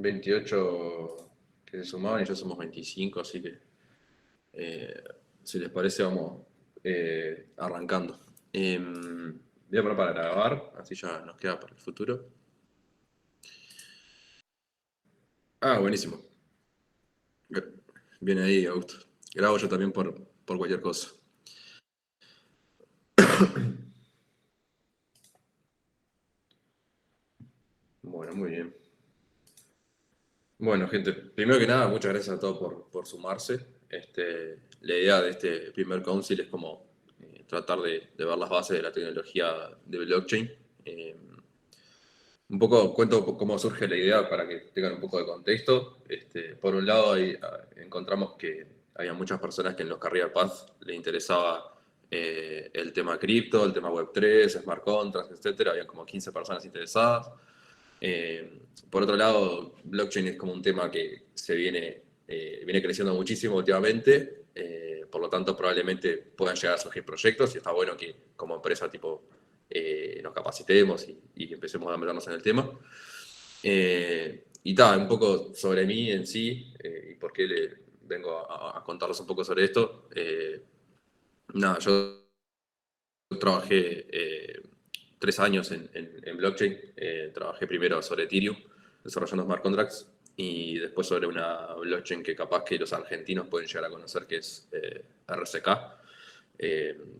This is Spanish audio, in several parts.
28 que se sumaban y ya somos 25, así que si les parece vamos arrancando. Voy a poner para grabar, así ya nos queda para el futuro. Buenísimo. Viene ahí, Augusto. Grabo yo también por cualquier cosa. Bueno, muy bien. Bueno, gente, primero que nada, muchas gracias a todos por sumarse. La idea de este primer council es como tratar de ver las bases de la tecnología de blockchain. Un poco cuento cómo surge la idea para que tengan un poco de contexto. Por un lado, encontramos que había muchas personas que en los career paths les interesaba el tema cripto, el tema Web3, smart contracts, etcétera. Habían como 15 personas interesadas. Por otro lado, blockchain es como un tema que viene creciendo muchísimo últimamente, por lo tanto probablemente puedan llegar a surgir proyectos y está bueno que como empresa nos capacitemos y empecemos a meternos en el tema. Y un poco sobre mí en sí y por qué vengo a contarles un poco sobre esto. Yo trabajé 3 años en blockchain. Trabajé primero sobre Ethereum, desarrollando smart contracts, y después sobre una blockchain que capaz que los argentinos pueden llegar a conocer, que es RCK,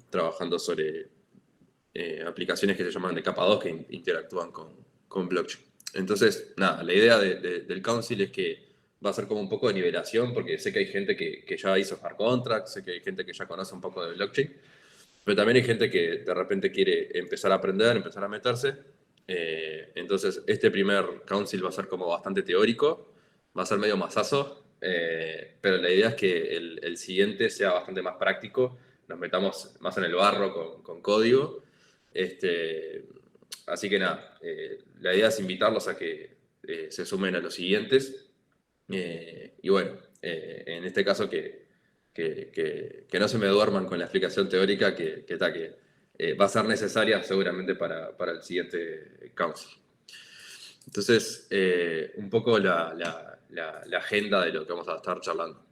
trabajando sobre aplicaciones que se llaman de capa 2 que interactúan con blockchain. Entonces, la idea del council es que va a ser como un poco de nivelación, porque sé que hay gente que ya hizo smart contracts, sé que hay gente que ya conoce un poco de blockchain, pero también hay gente que de repente quiere empezar a aprender, empezar a meterse. Entonces, este primer council va a ser como bastante teórico, va a ser medio masazo, pero la idea es que el siguiente sea bastante más práctico, nos metamos más en el barro con código. Así que la idea es invitarlos a que se sumen a los siguientes. Y bueno, en este caso que no se me duerman con la explicación teórica que va a ser necesaria seguramente para el siguiente council. Entonces, un poco la agenda de lo que vamos a estar charlando.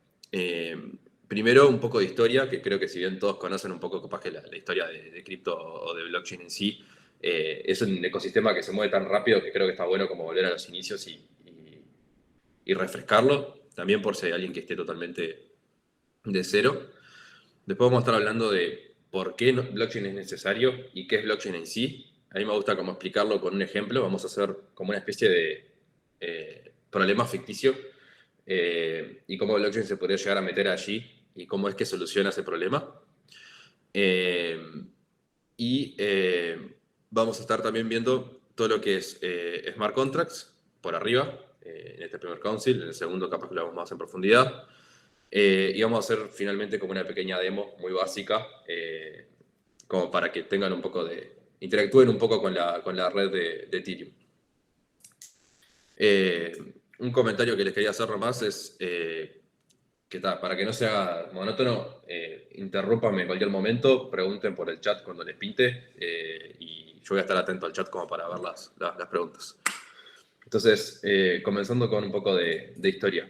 Primero, un poco de historia, que creo que si bien todos conocen un poco capaz que la historia de cripto o de blockchain en sí, es un ecosistema que se mueve tan rápido que creo que está bueno como volver a los inicios y refrescarlo, también por si hay alguien que esté totalmente de cero. Después vamos a estar hablando de por qué blockchain es necesario y qué es blockchain en sí. A mí me gusta como explicarlo con un ejemplo. Vamos a hacer como una especie de problema ficticio y cómo blockchain se podría llegar a meter allí y cómo es que soluciona ese problema. Eh, Vamos a estar también viendo todo lo que es smart contracts por arriba, en este primer council. En el segundo capaz que lo vamos más en profundidad. Y vamos a hacer finalmente como una pequeña demo muy básica, como para que tengan un poco interactúen un poco con la red de Ethereum. Un comentario que les quería hacer nomás es para que no se haga monótono, interrúpanme en cualquier momento, pregunten por el chat cuando les pinte, y yo voy a estar atento al chat como para ver las preguntas. Entonces, comenzando con un poco de historia,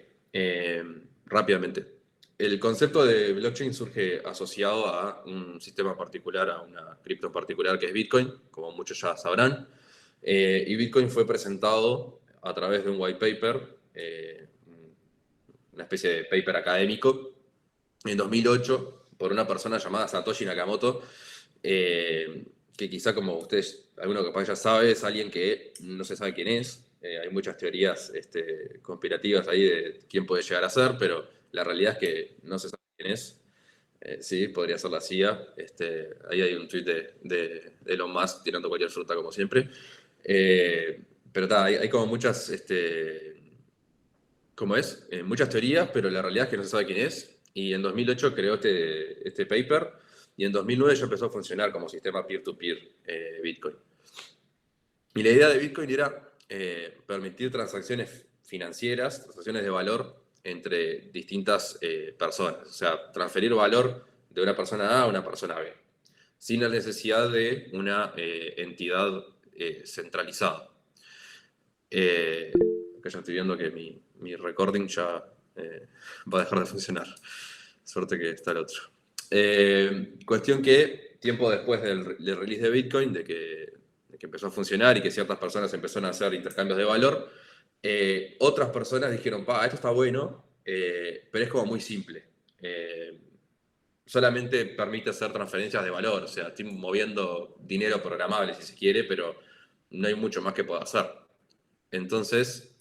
rápidamente. El concepto de blockchain surge asociado a un sistema particular, a una cripto en particular que es Bitcoin, como muchos ya sabrán. Y Bitcoin fue presentado a través de un white paper, una especie de paper académico, en 2008 por una persona llamada Satoshi Nakamoto, que quizá como ustedes, alguno capaz ya sabe, es alguien que no se sabe quién es. Hay muchas teorías conspirativas ahí de quién puede llegar a ser, pero la realidad es que no se sabe quién es. Sí, podría ser la CIA. Ahí hay un tweet de Elon Musk tirando cualquier fruta como siempre. Pero hay como muchas, muchas teorías, pero la realidad es que no se sabe quién es. Y en 2008 creó este paper y en 2009 ya empezó a funcionar como sistema peer-to-peer Bitcoin. Y la idea de Bitcoin era permitir transacciones financieras, transacciones de valor entre distintas personas. O sea, transferir valor de una persona A a una persona B, sin la necesidad de una entidad centralizada. Ok, que ya estoy viendo que mi recording ya va a dejar de funcionar. Suerte que está el otro. Cuestión que tiempo después del release de Bitcoin, de que empezó a funcionar y que ciertas personas empezaron a hacer intercambios de valor, otras personas dijeron, esto está bueno, pero es como muy simple. Solamente permite hacer transferencias de valor, o sea, estoy moviendo dinero programable si se quiere, pero no hay mucho más que pueda hacer. Entonces,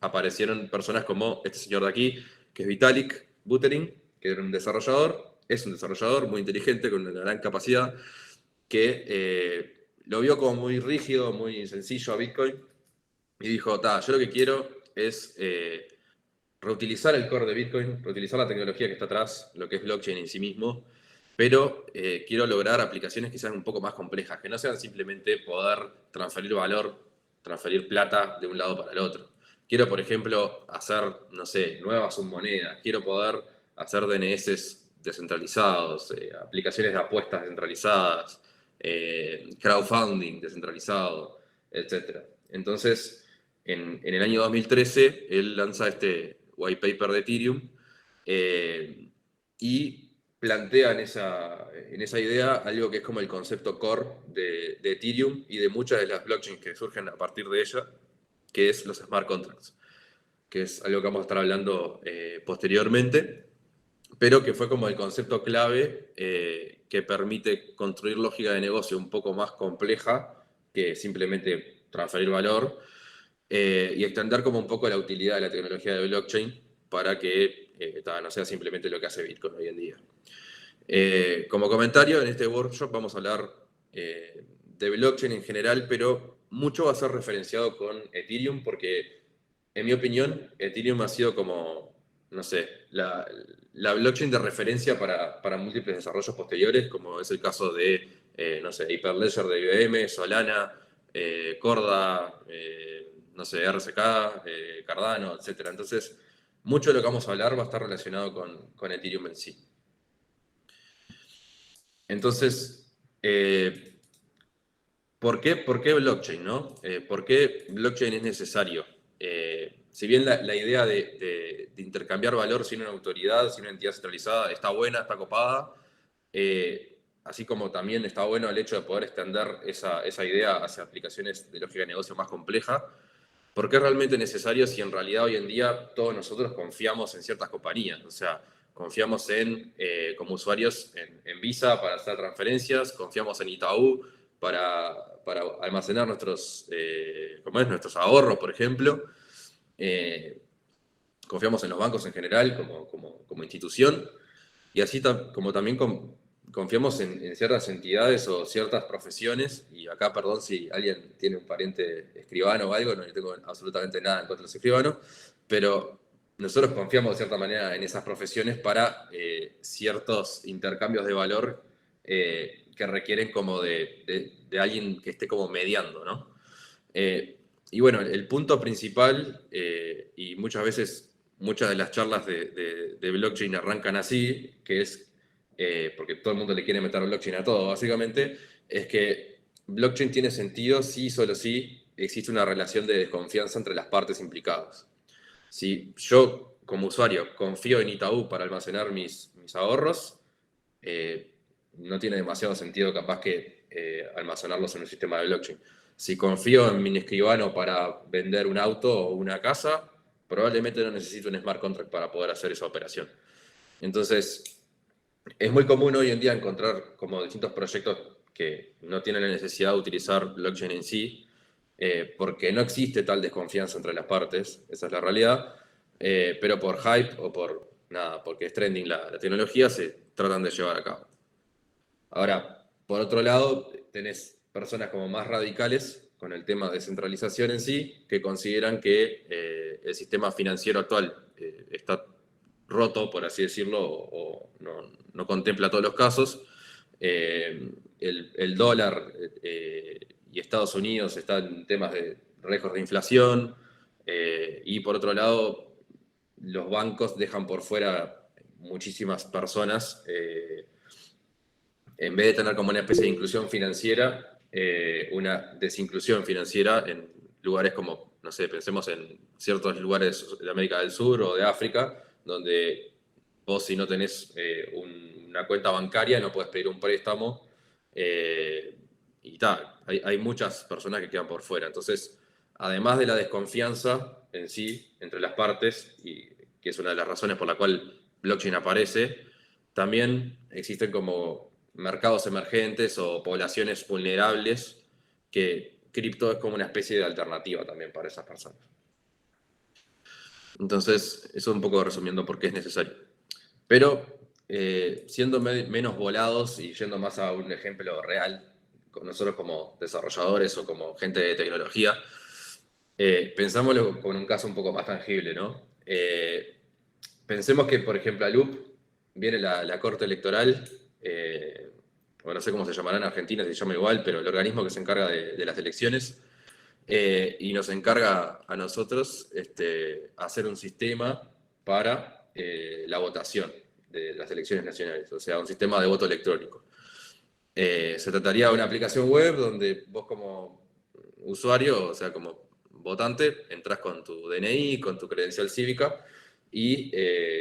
aparecieron personas como este señor de aquí, que es Vitalik Buterin, que era un desarrollador, es un desarrollador muy inteligente, con una gran capacidad, que lo vio como muy rígido, muy sencillo a Bitcoin, y dijo, yo lo que quiero es reutilizar el core de Bitcoin, reutilizar la tecnología que está atrás, lo que es blockchain en sí mismo, pero quiero lograr aplicaciones que sean un poco más complejas, que no sean simplemente poder transferir valor, transferir plata de un lado para el otro. Quiero, por ejemplo, hacer, no sé, nuevas submonedas, quiero poder hacer DNS descentralizados, aplicaciones de apuestas descentralizadas, crowdfunding descentralizado, etc. Entonces, en el año 2013, él lanza este white paper de Ethereum y plantea en esa idea algo que es como el concepto core de Ethereum y de muchas de las blockchains que surgen a partir de ella, que es los smart contracts, que es algo que vamos a estar hablando posteriormente, pero que fue como el concepto clave que permite construir lógica de negocio un poco más compleja que simplemente transferir valor y extender como un poco la utilidad de la tecnología de blockchain para que no sea simplemente lo que hace Bitcoin hoy en día. Como comentario, en este workshop vamos a hablar de blockchain en general, pero mucho va a ser referenciado con Ethereum porque, en mi opinión, Ethereum ha sido como, no sé, la blockchain de referencia para múltiples desarrollos posteriores, como es el caso de, no sé, Hyperledger de IBM, Solana, Corda, no sé, RSK, Cardano, etc. Entonces, mucho de lo que vamos a hablar va a estar relacionado con Ethereum en sí. Entonces, ¿por qué blockchain, no? ¿Por qué blockchain es necesario? Si bien la idea de intercambiar valor sin una autoridad, sin una entidad centralizada, está buena, está copada, así como también está bueno el hecho de poder extender esa idea hacia aplicaciones de lógica de negocio más compleja, ¿por qué es realmente necesario si en realidad hoy en día todos nosotros confiamos en ciertas compañías? O sea, confiamos como usuarios en Visa para hacer transferencias, confiamos en Itaú para almacenar nuestros ahorros, por ejemplo. Confiamos en los bancos en general como institución y así como también confiamos en ciertas entidades o ciertas profesiones, y acá perdón si alguien tiene un pariente escribano o algo, no tengo absolutamente nada en contra de los escribanos, pero nosotros confiamos de cierta manera en esas profesiones para ciertos intercambios de valor que requieren como de alguien que esté como mediando, ¿no? Y bueno, el punto principal, y muchas veces, muchas de las charlas de blockchain arrancan así, que es, porque todo el mundo le quiere meter blockchain a todo, básicamente, es que blockchain tiene sentido si solo si existe una relación de desconfianza entre las partes implicadas. Si yo, como usuario, confío en Itaú para almacenar mis ahorros, no tiene demasiado sentido capaz que almacenarlos en un sistema de blockchain. Si confío en mi escribano para vender un auto o una casa, probablemente no necesito un smart contract para poder hacer esa operación. Entonces, es muy común hoy en día encontrar como distintos proyectos que no tienen la necesidad de utilizar blockchain en sí, porque no existe tal desconfianza entre las partes, esa es la realidad, pero por hype o por nada, porque es trending la tecnología, se tratan de llevar a cabo. Ahora, por otro lado, tenés personas como más radicales con el tema de centralización en sí, que consideran que el sistema financiero actual está roto, por así decirlo, o no contempla todos los casos. El dólar y Estados Unidos están en temas de récords de inflación, y por otro lado, los bancos dejan por fuera muchísimas personas. En vez de tener como una especie de inclusión financiera, una desinclusión financiera en lugares como no sé, pensemos en ciertos lugares de América del Sur o de África, donde vos si no tenés una cuenta bancaria no puedes pedir un préstamo. Y tal, hay muchas personas que quedan por fuera. Entonces, además de la desconfianza en sí entre las partes, y que es una de las razones por la cual blockchain aparece, también existen como mercados emergentes o poblaciones vulnerables que cripto es como una especie de alternativa también para esas personas. Entonces, eso un poco resumiendo por qué es necesario. Pero siendo menos volados y yendo más a un ejemplo real, con nosotros como desarrolladores o como gente de tecnología, pensámoslo con un caso un poco más tangible, ¿no? Pensemos que, por ejemplo, a Loop viene la corte electoral, o no sé cómo se llamará en Argentina, se llama igual, pero el organismo que se encarga de las elecciones, y nos encarga a nosotros hacer un sistema para la votación de las elecciones nacionales, o sea, un sistema de voto electrónico. Se trataría de una aplicación web donde vos como usuario, o sea, como votante, entras con tu DNI, con tu credencial cívica y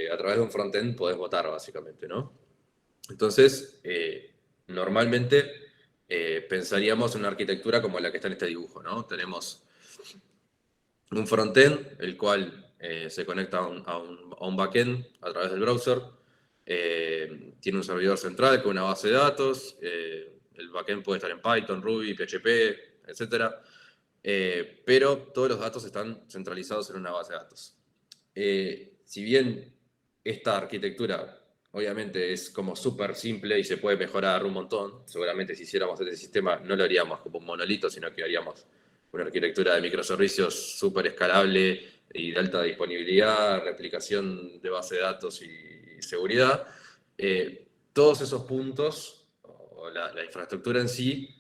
a través de un frontend podés votar básicamente, ¿no? Entonces, normalmente pensaríamos en una arquitectura como la que está en este dibujo, ¿no? Tenemos un frontend, el cual se conecta a un backend a través del browser. Tiene un servidor central con una base de datos. El backend puede estar en Python, Ruby, PHP, etc. Pero todos los datos están centralizados en una base de datos. Si bien esta arquitectura obviamente es como súper simple y se puede mejorar un montón, seguramente si hiciéramos este sistema no lo haríamos como un monolito, sino que haríamos una arquitectura de microservicios súper escalable y de alta disponibilidad, replicación de base de datos y seguridad. Todos esos puntos, o la infraestructura en sí,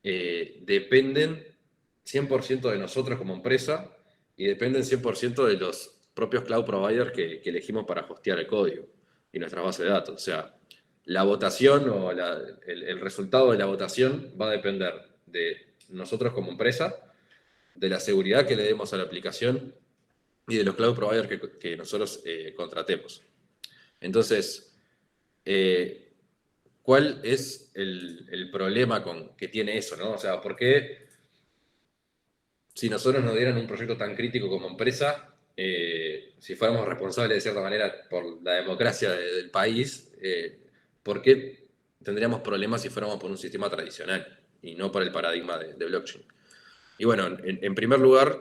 dependen 100% de nosotros como empresa y dependen 100% de los propios cloud providers que elegimos para hostear el código y nuestra base de datos. O sea, la votación o el resultado de la votación va a depender de nosotros como empresa, de la seguridad que le demos a la aplicación y de los cloud providers que nosotros contratemos. Entonces, ¿cuál es el problema que tiene eso, ¿no? O sea, ¿por qué si nosotros nos dieran un proyecto tan crítico como empresa, si fuéramos responsables de cierta manera por la democracia del país, ¿por qué tendríamos problemas si fuéramos por un sistema tradicional y no por el paradigma de blockchain? Y bueno, en primer lugar,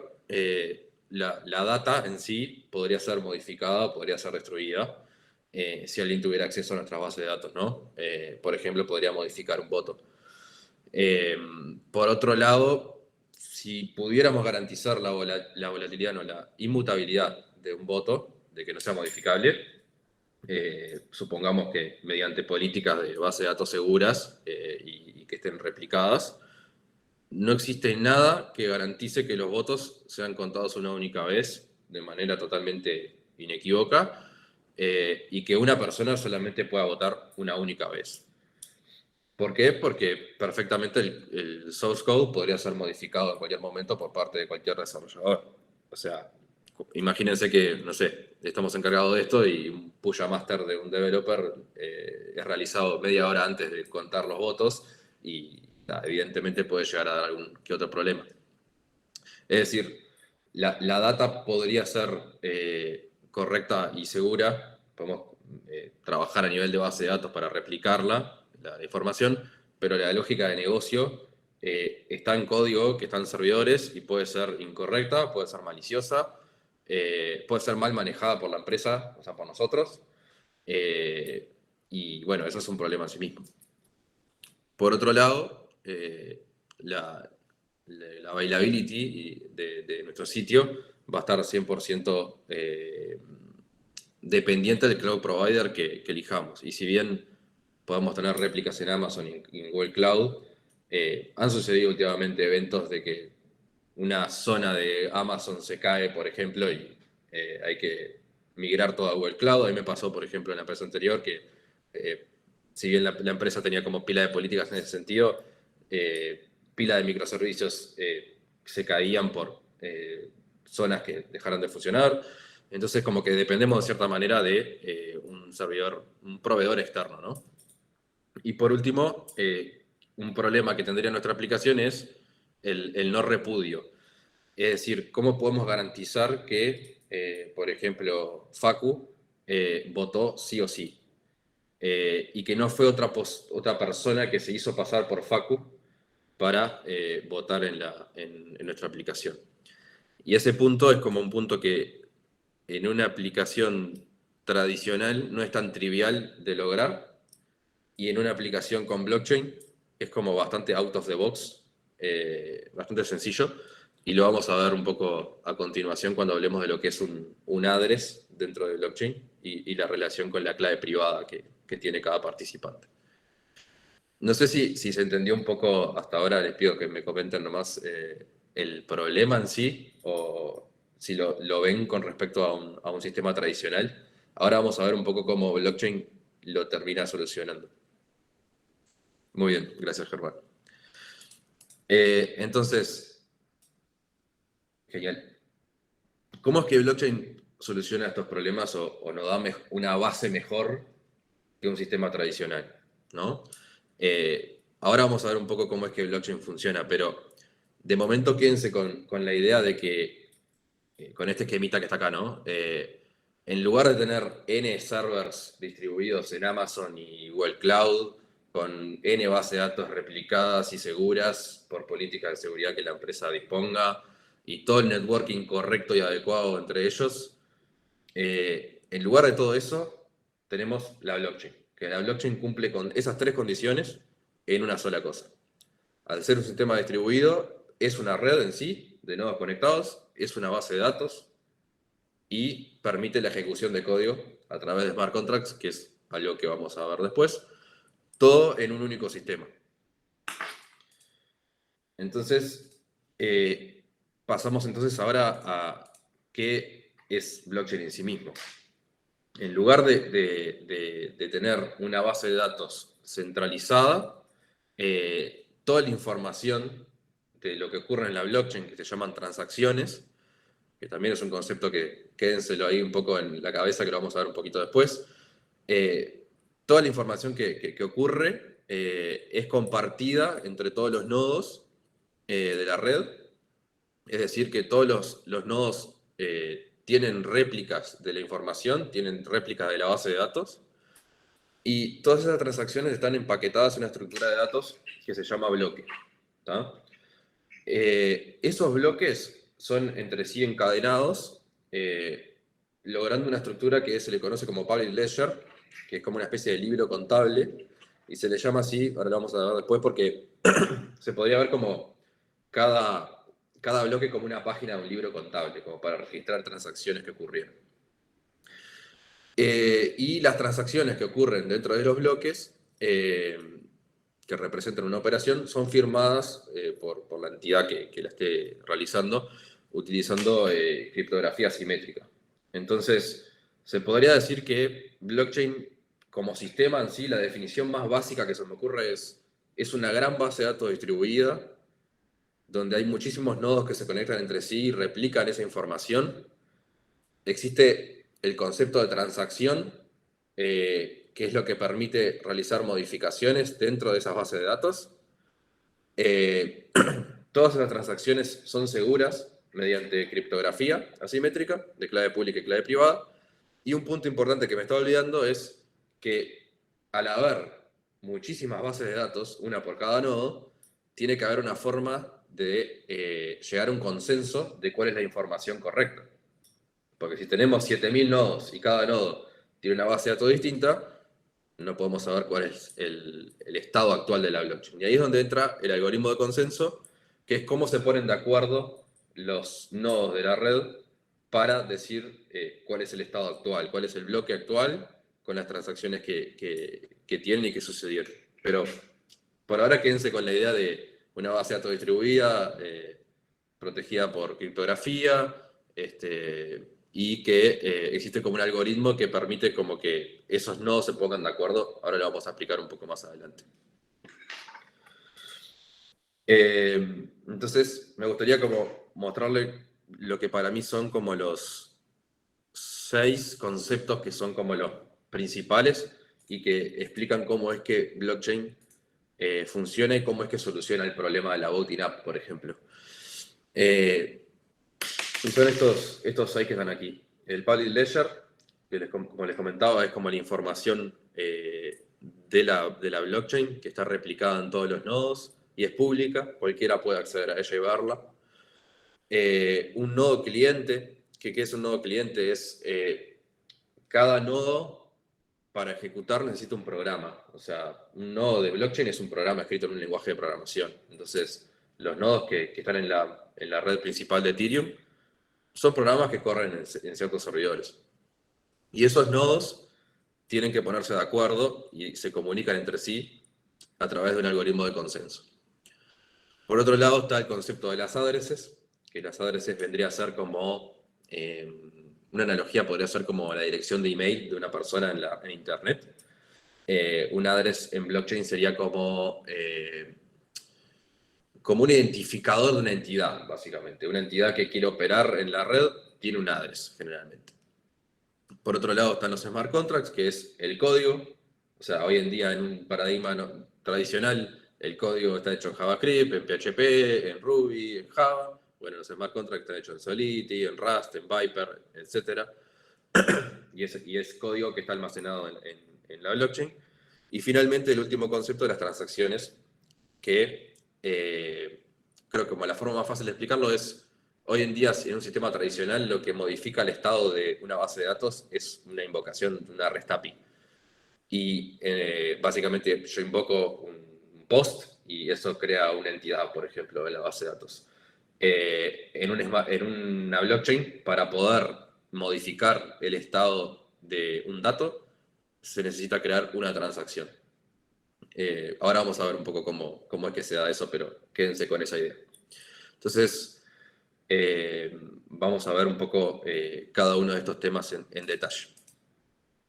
la data en sí podría ser modificada, podría ser destruida, si alguien tuviera acceso a nuestra base de datos, ¿no? Por ejemplo, podría modificar un voto. Por otro lado, si pudiéramos garantizar la volatilidad, no, la inmutabilidad de un voto, de que no sea modificable, supongamos que mediante políticas de base de datos seguras y que estén replicadas, no existe nada que garantice que los votos sean contados una única vez de manera totalmente inequívoca y que una persona solamente pueda votar una única vez. ¿Por qué? Porque perfectamente el source code podría ser modificado en cualquier momento por parte de cualquier desarrollador. O sea, imagínense que, no sé, estamos encargados de esto y un push a master de un developer es realizado media hora antes de contar los votos y evidentemente puede llegar a dar algún que otro problema. Es decir, la data podría ser correcta y segura, podemos trabajar a nivel de base de datos para replicarla, la información, pero la lógica de negocio está en código, que está en servidores y puede ser incorrecta, puede ser maliciosa, puede ser mal manejada por la empresa, o sea, por nosotros, y bueno, eso es un problema en sí mismo. Por otro lado, la, la availability de nuestro sitio va a estar 100% dependiente del cloud provider que elijamos. Y si bien podemos tener réplicas en Amazon y en Google Cloud, han sucedido últimamente eventos de que una zona de Amazon se cae, por ejemplo, y hay que migrar todo a Google Cloud. A mí me pasó, por ejemplo, en la empresa anterior que, si bien la empresa tenía como pila de políticas en ese sentido, pila de microservicios se caían por zonas que dejaran de funcionar. Entonces, como que dependemos de cierta manera de un servidor, un proveedor externo, ¿no? Y por último, un problema que tendría nuestra aplicación es el no repudio. Es decir, ¿cómo podemos garantizar que, por ejemplo, Facu votó sí o sí? Y que no fue otra persona que se hizo pasar por Facu para votar en nuestra aplicación. Y ese punto es como un punto que en una aplicación tradicional no es tan trivial de lograr, y en una aplicación con blockchain es como bastante out of the box, bastante sencillo, y lo vamos a ver un poco a continuación cuando hablemos de lo que es un address dentro de blockchain y la relación con la clave privada que tiene cada participante. No sé si se entendió un poco hasta ahora, les pido que me comenten nomás el problema en sí o si lo ven con respecto a un sistema tradicional. Ahora vamos a ver un poco cómo blockchain lo termina solucionando. Muy bien, gracias Germán. Entonces, genial. ¿Cómo es que blockchain soluciona estos problemas o nos da una base mejor que un sistema tradicional? ¿No? Ahora vamos a ver un poco cómo es que blockchain funciona, pero de momento quédense con la idea de que, con este esquemita que está acá, ¿no? En lugar de tener N servers distribuidos en Amazon y Google Cloud, con N bases de datos replicadas y seguras por políticas de seguridad que la empresa disponga, y todo el networking correcto y adecuado entre ellos, en lugar de todo eso, tenemos la blockchain, que la blockchain cumple con esas tres condiciones en una sola cosa. Al ser un sistema distribuido, es una red en sí, de nodos conectados, es una base de datos y permite la ejecución de código a través de smart contracts, que es algo que vamos a ver después, todo en un único sistema. Entonces, pasamos entonces ahora a qué es blockchain en sí mismo. En lugar de tener una base de datos centralizada, toda la información de lo que ocurre en la blockchain, que se llaman transacciones, que también es un concepto que quédenselo ahí un poco en la cabeza, que lo vamos a ver un poquito después, toda la información que ocurre es compartida entre todos los nodos de la red, es decir, que todos los nodos tienen réplicas de la información, tienen réplicas de la base de datos, y todas esas transacciones están empaquetadas en una estructura de datos que se llama bloque. Esos bloques son entre sí encadenados, logrando una estructura que se le conoce como public ledger, que es como una especie de libro contable, y se le llama así, ahora lo vamos a ver después, porque se podría ver como cada bloque como una página de un libro contable, como para registrar transacciones que ocurrieron. Y las transacciones que ocurren dentro de los bloques, que representan una operación, son firmadas por la entidad que la esté realizando, utilizando criptografía simétrica. Entonces, se podría decir que blockchain como sistema en sí, la definición más básica que se me ocurre es una gran base de datos distribuida, donde hay muchísimos nodos que se conectan entre sí y replican esa información. Existe el concepto de transacción, que es lo que permite realizar modificaciones dentro de esas bases de datos. Todas esas transacciones son seguras mediante criptografía asimétrica, de clave pública y clave privada. Y un punto importante que me estaba olvidando es que al haber muchísimas bases de datos, una por cada nodo, tiene que haber una forma de llegar a un consenso de cuál es la información correcta. Porque si tenemos 7000 nodos y cada nodo tiene una base de datos distinta, no podemos saber cuál es el estado actual de la blockchain. Y ahí es donde entra el algoritmo de consenso, que es cómo se ponen de acuerdo los nodos de la red para decir cuál es el estado actual, cuál es el bloque actual con las transacciones que tienen y que sucedieron. Pero por ahora quédense con la idea de una base de datos distribuida, protegida por criptografía, y que existe como un algoritmo que permite como que esos nodos se pongan de acuerdo. Ahora lo vamos a explicar un poco más adelante. Entonces, me gustaría como mostrarle lo que para mí son como los 6 conceptos que son como los principales y que explican cómo es que blockchain funciona y cómo es que soluciona el problema de la voting app, por ejemplo. Y son estos 6 que están aquí. El public ledger, que como les comentaba, es como la información de la blockchain que está replicada en todos los nodos y es pública, cualquiera puede acceder a ella y verla. Un nodo cliente, ¿qué es un nodo cliente? Es cada nodo para ejecutar necesita un programa. O sea, un nodo de blockchain es un programa escrito en un lenguaje de programación. Entonces, los nodos que están en la red principal de Ethereum son programas que corren en ciertos servidores. Y esos nodos tienen que ponerse de acuerdo y se comunican entre sí a través de un algoritmo de consenso. Por otro lado está el concepto de las addresses, que las addresses vendría a ser como, una analogía podría ser como la dirección de email de una persona en Internet. Un address en blockchain sería como un identificador de una entidad, básicamente. Una entidad que quiere operar en la red tiene un address, generalmente. Por otro lado están los smart contracts, que es el código. O sea, hoy en día en un paradigma tradicional, el código está hecho en JavaScript, en PHP, en Ruby, en Java. Bueno, los smart contracts están hechos en Solidity, en Rust, en Viper, etc. Y es código que está almacenado en la blockchain. Y finalmente el último concepto de las transacciones, que creo que como la forma más fácil de explicarlo es, hoy en día en un sistema tradicional lo que modifica el estado de una base de datos es una invocación de una REST API. Y básicamente yo invoco un post y eso crea una entidad, por ejemplo, en la base de datos. En una blockchain, para poder modificar el estado de un dato, se necesita crear una transacción. Ahora vamos a ver un poco cómo es que se da eso, pero quédense con esa idea. Entonces, vamos a ver un poco cada uno de estos temas en detalle.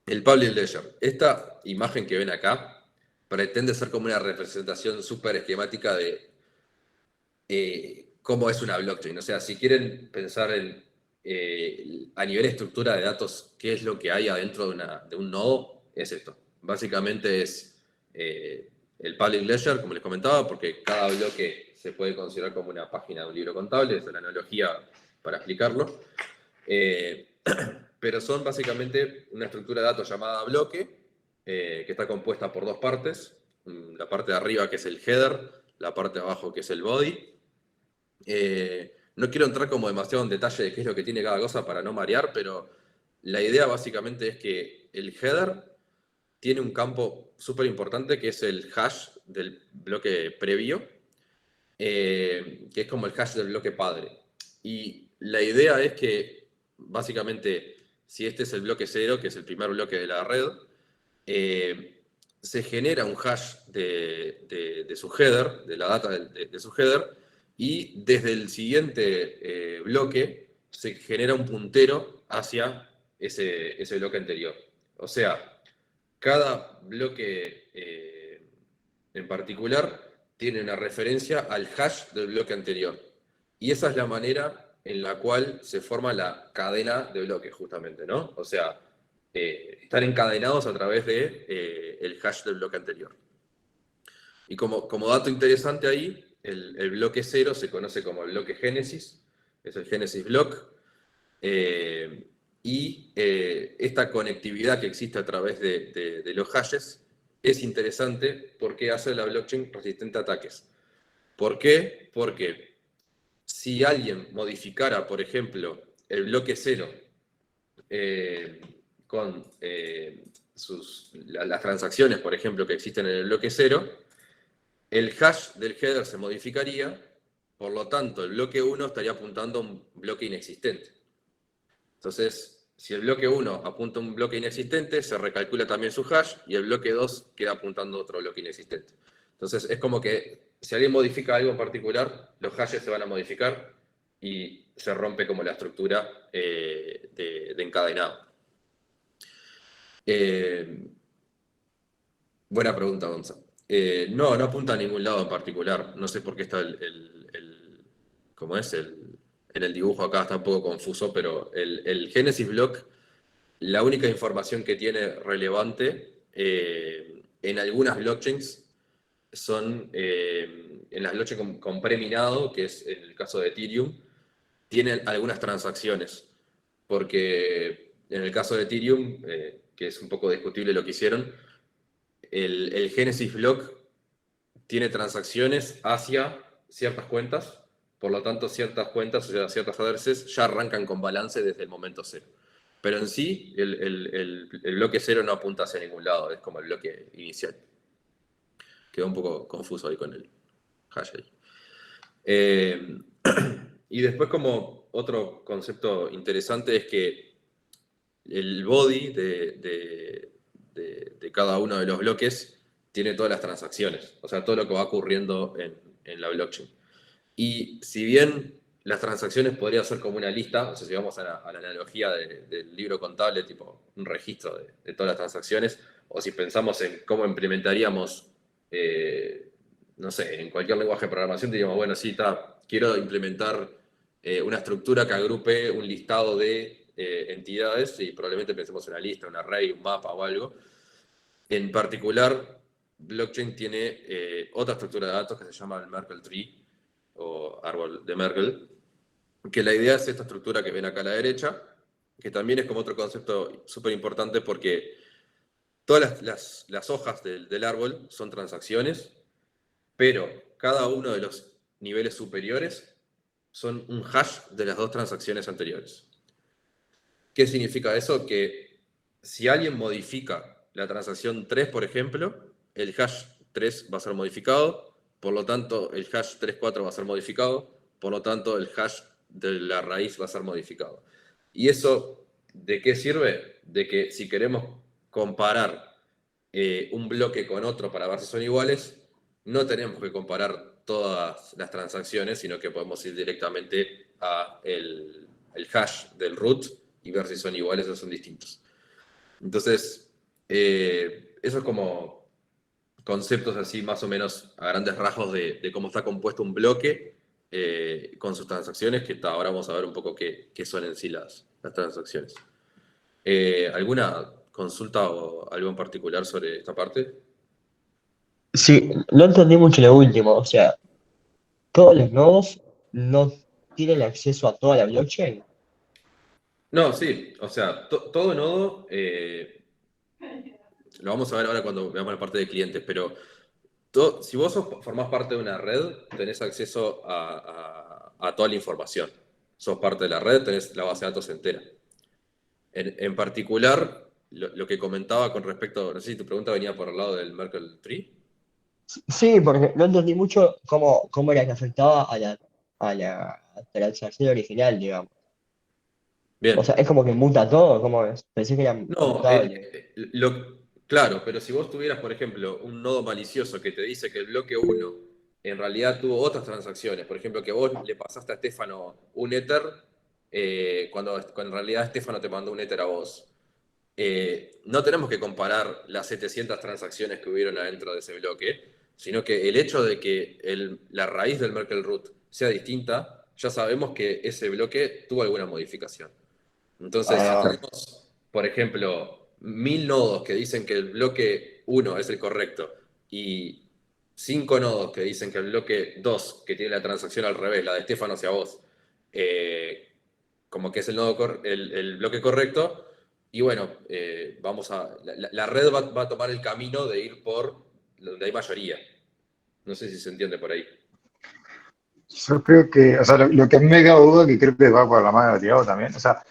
El public ledger. Esta imagen que ven acá pretende ser como una representación súper esquemática de cómo es una blockchain. O sea, si quieren pensar a nivel de estructura de datos, qué es lo que hay adentro de un nodo, es esto. Básicamente es el public ledger, como les comentaba, porque cada bloque se puede considerar como una página de un libro contable, esa es la analogía para explicarlo. Pero son básicamente una estructura de datos llamada bloque, que está compuesta por 2 partes. La parte de arriba, que es el header, la parte de abajo, que es el body. No quiero entrar como demasiado en detalle de qué es lo que tiene cada cosa para no marear, pero la idea básicamente es que el header tiene un campo súper importante que es el hash del bloque previo, que es como el hash del bloque padre. Y la idea es que básicamente, si este es el bloque 0, que es el primer bloque de la red, se genera un hash de su header, de la data de su header, y desde el siguiente bloque se genera un puntero hacia ese bloque anterior. O sea, cada bloque en particular tiene una referencia al hash del bloque anterior. Y esa es la manera en la cual se forma la cadena de bloques, justamente, ¿no? O sea, están encadenados a través de el hash del bloque anterior. Y como dato interesante ahí, el bloque 0 se conoce como el bloque génesis, es el génesis block, y esta conectividad que existe a través de los hashes es interesante porque hace la blockchain resistente a ataques. ¿Por qué? Porque si alguien modificara, por ejemplo, el bloque 0 con las transacciones, por ejemplo, que existen en el bloque 0, el hash del header se modificaría, por lo tanto, el bloque 1 estaría apuntando a un bloque inexistente. Entonces, si el bloque 1 apunta a un bloque inexistente, se recalcula también su hash y el bloque 2 queda apuntando a otro bloque inexistente. Entonces, es como que si alguien modifica algo en particular, los hashes se van a modificar y se rompe como la estructura de encadenado. Buena pregunta, Gonza. No apunta a ningún lado en particular. No sé por qué está ¿cómo es? en el dibujo acá está un poco confuso, pero el Genesis Block, la única información que tiene relevante en algunas blockchains son en las blockchains con preminado, que es en el caso de Ethereum, tienen algunas transacciones, porque en el caso de Ethereum, que es un poco discutible lo que hicieron, el Genesis Block tiene transacciones hacia ciertas cuentas, por lo tanto ciertas cuentas, o sea, ciertas addresses ya arrancan con balance desde el momento cero. Pero en sí, el bloque cero no apunta hacia ningún lado, es como el bloque inicial. Quedó un poco confuso ahí con el hash ahí. Y después como otro concepto interesante es que el body de cada uno de los bloques tiene todas las transacciones, o sea, todo lo que va ocurriendo en la blockchain. Y si bien las transacciones podría ser como una lista, o sea, si vamos a la analogía del libro contable, tipo un registro de todas las transacciones, o si pensamos en cómo implementaríamos, no sé, en cualquier lenguaje de programación, diríamos, bueno, sí, quiero implementar una estructura que agrupe un listado de entidades y probablemente pensemos en una lista, un array, un mapa o algo. En particular, blockchain tiene otra estructura de datos que se llama el Merkle Tree o árbol de Merkle, que la idea es esta estructura que ven acá a la derecha, que también es como otro concepto súper importante porque todas las hojas del árbol son transacciones, pero cada uno de los niveles superiores son un hash de las dos transacciones anteriores. ¿Qué significa eso? Que si alguien modifica la transacción 3, por ejemplo, el hash 3 va a ser modificado, por lo tanto el hash 3.4 va a ser modificado, por lo tanto el hash de la raíz va a ser modificado. ¿Y eso de qué sirve? De que si queremos comparar un bloque con otro para ver si son iguales, no tenemos que comparar todas las transacciones, sino que podemos ir directamente a el hash del root y ver si son iguales o son distintos. Entonces, eso es como conceptos así más o menos a grandes rasgos de cómo está compuesto un bloque con sus transacciones, que ahora vamos a ver un poco qué son en sí las transacciones. ¿Alguna consulta o algo en particular sobre esta parte? Sí, no entendí mucho lo último, o sea, todos los nodos no tienen acceso a toda la blockchain. No, sí, o sea, todo nodo, lo vamos a ver ahora cuando veamos la parte de clientes, pero si vos formás parte de una red, tenés acceso a toda la información. Sos parte de la red, tenés la base de datos entera. En particular, lo que comentaba con respecto, no sé si tu pregunta venía por el lado del Merkle Tree. Sí, porque no entendí mucho cómo era que afectaba a la transacción original, digamos. O sea, Bien. es como que muta todo, ¿cómo es? Pensé que era No, mutable. claro, pero si vos tuvieras, por ejemplo, un nodo malicioso que te dice que el bloque uno en realidad tuvo otras transacciones, por ejemplo, que vos le pasaste a Estefano un Ether, cuando en realidad Estefano te mandó un Ether a vos. No tenemos que comparar las 700 transacciones que hubieron adentro de ese bloque, sino que el hecho de que la raíz del Merkle Root sea distinta, ya sabemos que ese bloque tuvo alguna modificación. Entonces, si Ah, tenemos, por ejemplo, 1000 nodos que dicen que el bloque uno es el correcto y 5 nodos que dicen que el bloque 2, que tiene la transacción al revés, la de Estefano hacia vos, eh, como que es el bloque correcto, y bueno, la red va a tomar el camino de ir por donde hay mayoría. No sé si se entiende por ahí. Yo creo que, o sea, lo que a mí me queda duda, que creo que va por la mano de Tiago también, o sea,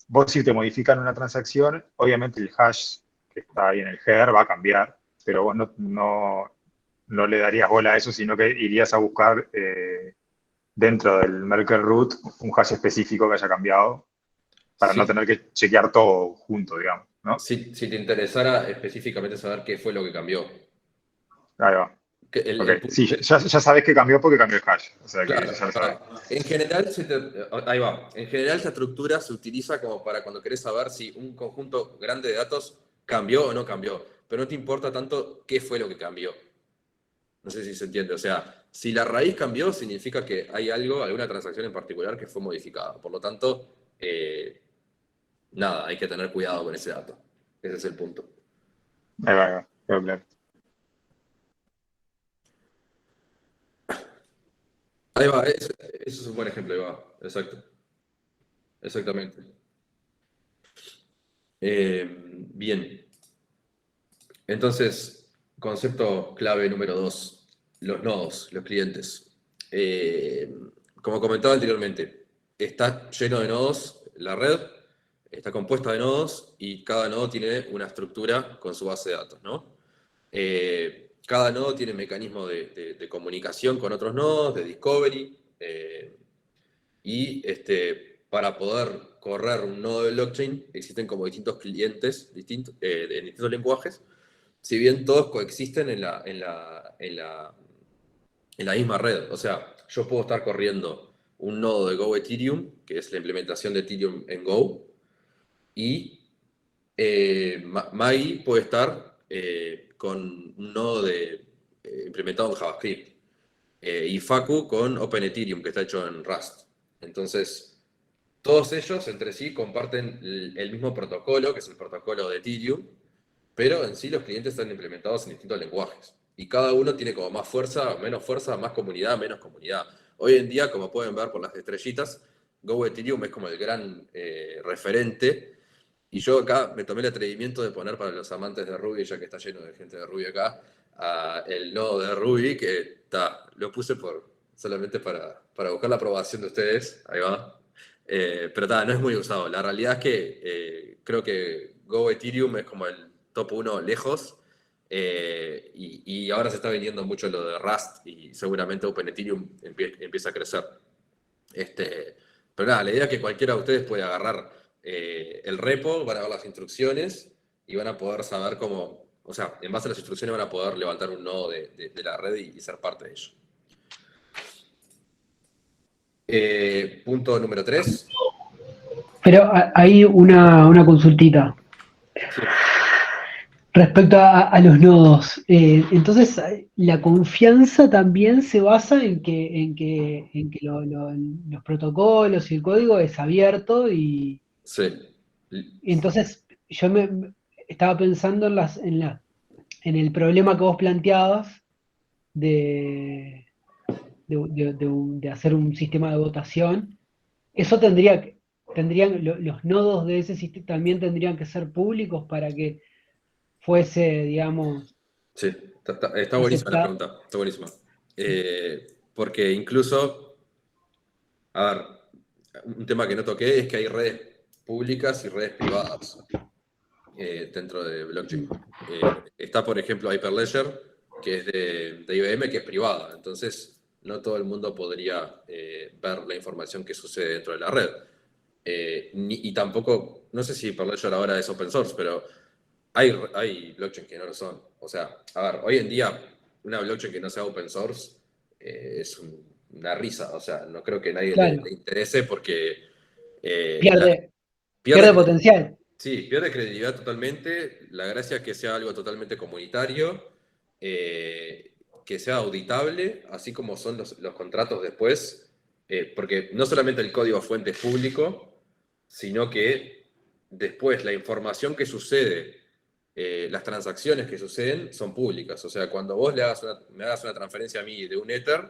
vos si te modifican una transacción, obviamente el hash que está ahí en el header va a cambiar, pero vos no le darías bola a eso, sino que irías a buscar dentro del Merkle root un hash específico que haya cambiado para no Sí, tener que chequear todo junto, digamos, ¿no? si te interesara específicamente saber qué fue lo que cambió. Ahí va. Que Ok, sí, ya sabes que cambió porque cambió el hash, o sea que eso Claro, ya lo sabes. en general, ahí va. En general, esta estructura se utiliza como para cuando querés saber si un conjunto grande de datos cambió o no cambió, pero no te importa tanto qué fue lo que cambió. No sé si se entiende. O sea, Si la raíz cambió, significa que hay algo, alguna transacción en particular que fue modificada. Por lo tanto, nada, hay que tener cuidado con ese dato. Ese es el punto. Ahí va, quedó claro. Ahí va, eso es un buen ejemplo, ahí va. Exacto. Exactamente. Bien. Entonces, concepto clave número 2, los nodos, los clientes. Como comentaba anteriormente, está lleno de nodos, la red está compuesta de nodos y cada nodo tiene una estructura con su base de datos, ¿no? Cada nodo tiene mecanismos de comunicación con otros nodos, de discovery, y para poder correr un nodo de blockchain existen como distintos clientes en distintos lenguajes, si bien todos coexisten en la misma red. O sea, yo puedo estar corriendo un nodo de Go Ethereum, que es la implementación de Ethereum en Go, y Maggie puede estar con un nodo implementado en JavaScript, y Facu con OpenEthereum, que está hecho en Rust. Entonces, todos ellos entre sí comparten el mismo protocolo, que es el protocolo de Ethereum, pero en sí los clientes están implementados en distintos lenguajes. Y cada uno tiene como más fuerza, más comunidad, menos comunidad. Hoy en día, como pueden ver por las estrellitas, Go Ethereum es como el gran referente. Y yo acá me tomé el atrevimiento de poner para los amantes de Ruby, ya que está lleno de gente de Ruby acá, el nodo de Ruby, que lo puse solamente para buscar la aprobación de ustedes. Ahí va. Pero no es muy usado. La realidad es que creo que Go Ethereum es como el top 1 lejos, y ahora se está vendiendo mucho lo de Rust y seguramente Open Ethereum empieza a crecer. Pero la idea es que cualquiera de ustedes puede agarrar el repo, van a ver las instrucciones y van a poder saber cómo, o sea, en base a las instrucciones van a poder levantar un nodo de la red y ser parte de ello. Punto número 3. Pero hay una consultita Sí. respecto a los nodos. Entonces, la confianza también se basa en que los protocolos y el código es abierto y Sí. entonces yo estaba pensando en el problema que vos planteabas de, de hacer un sistema de votación. Eso los nodos de ese sistema también tendrían que ser públicos para que fuese, digamos, Sí, está buenísima la aceptado. pregunta, está buenísima. Porque incluso, a ver, un tema que no toqué es que hay redes públicas y redes privadas dentro de blockchain. Está, por ejemplo, Hyperledger, que es de IBM, que es privada. Entonces, no todo el mundo podría ver la información que sucede dentro de la red. Y tampoco, no sé si Hyperledger ahora es open source, pero hay blockchains que no lo son. O sea, a ver, hoy en día una blockchain que no sea open source es una risa. O sea, no creo que a nadie Claro, le interese porque pierde, pierde, pierde potencial. sí, pierde credibilidad totalmente. La gracia es que sea algo totalmente comunitario, que sea auditable, así como son los contratos después, porque no solamente el código fuente es público, sino que después la información que sucede, las transacciones que suceden son públicas. O sea, cuando vos me hagas una transferencia a mí de un Ether,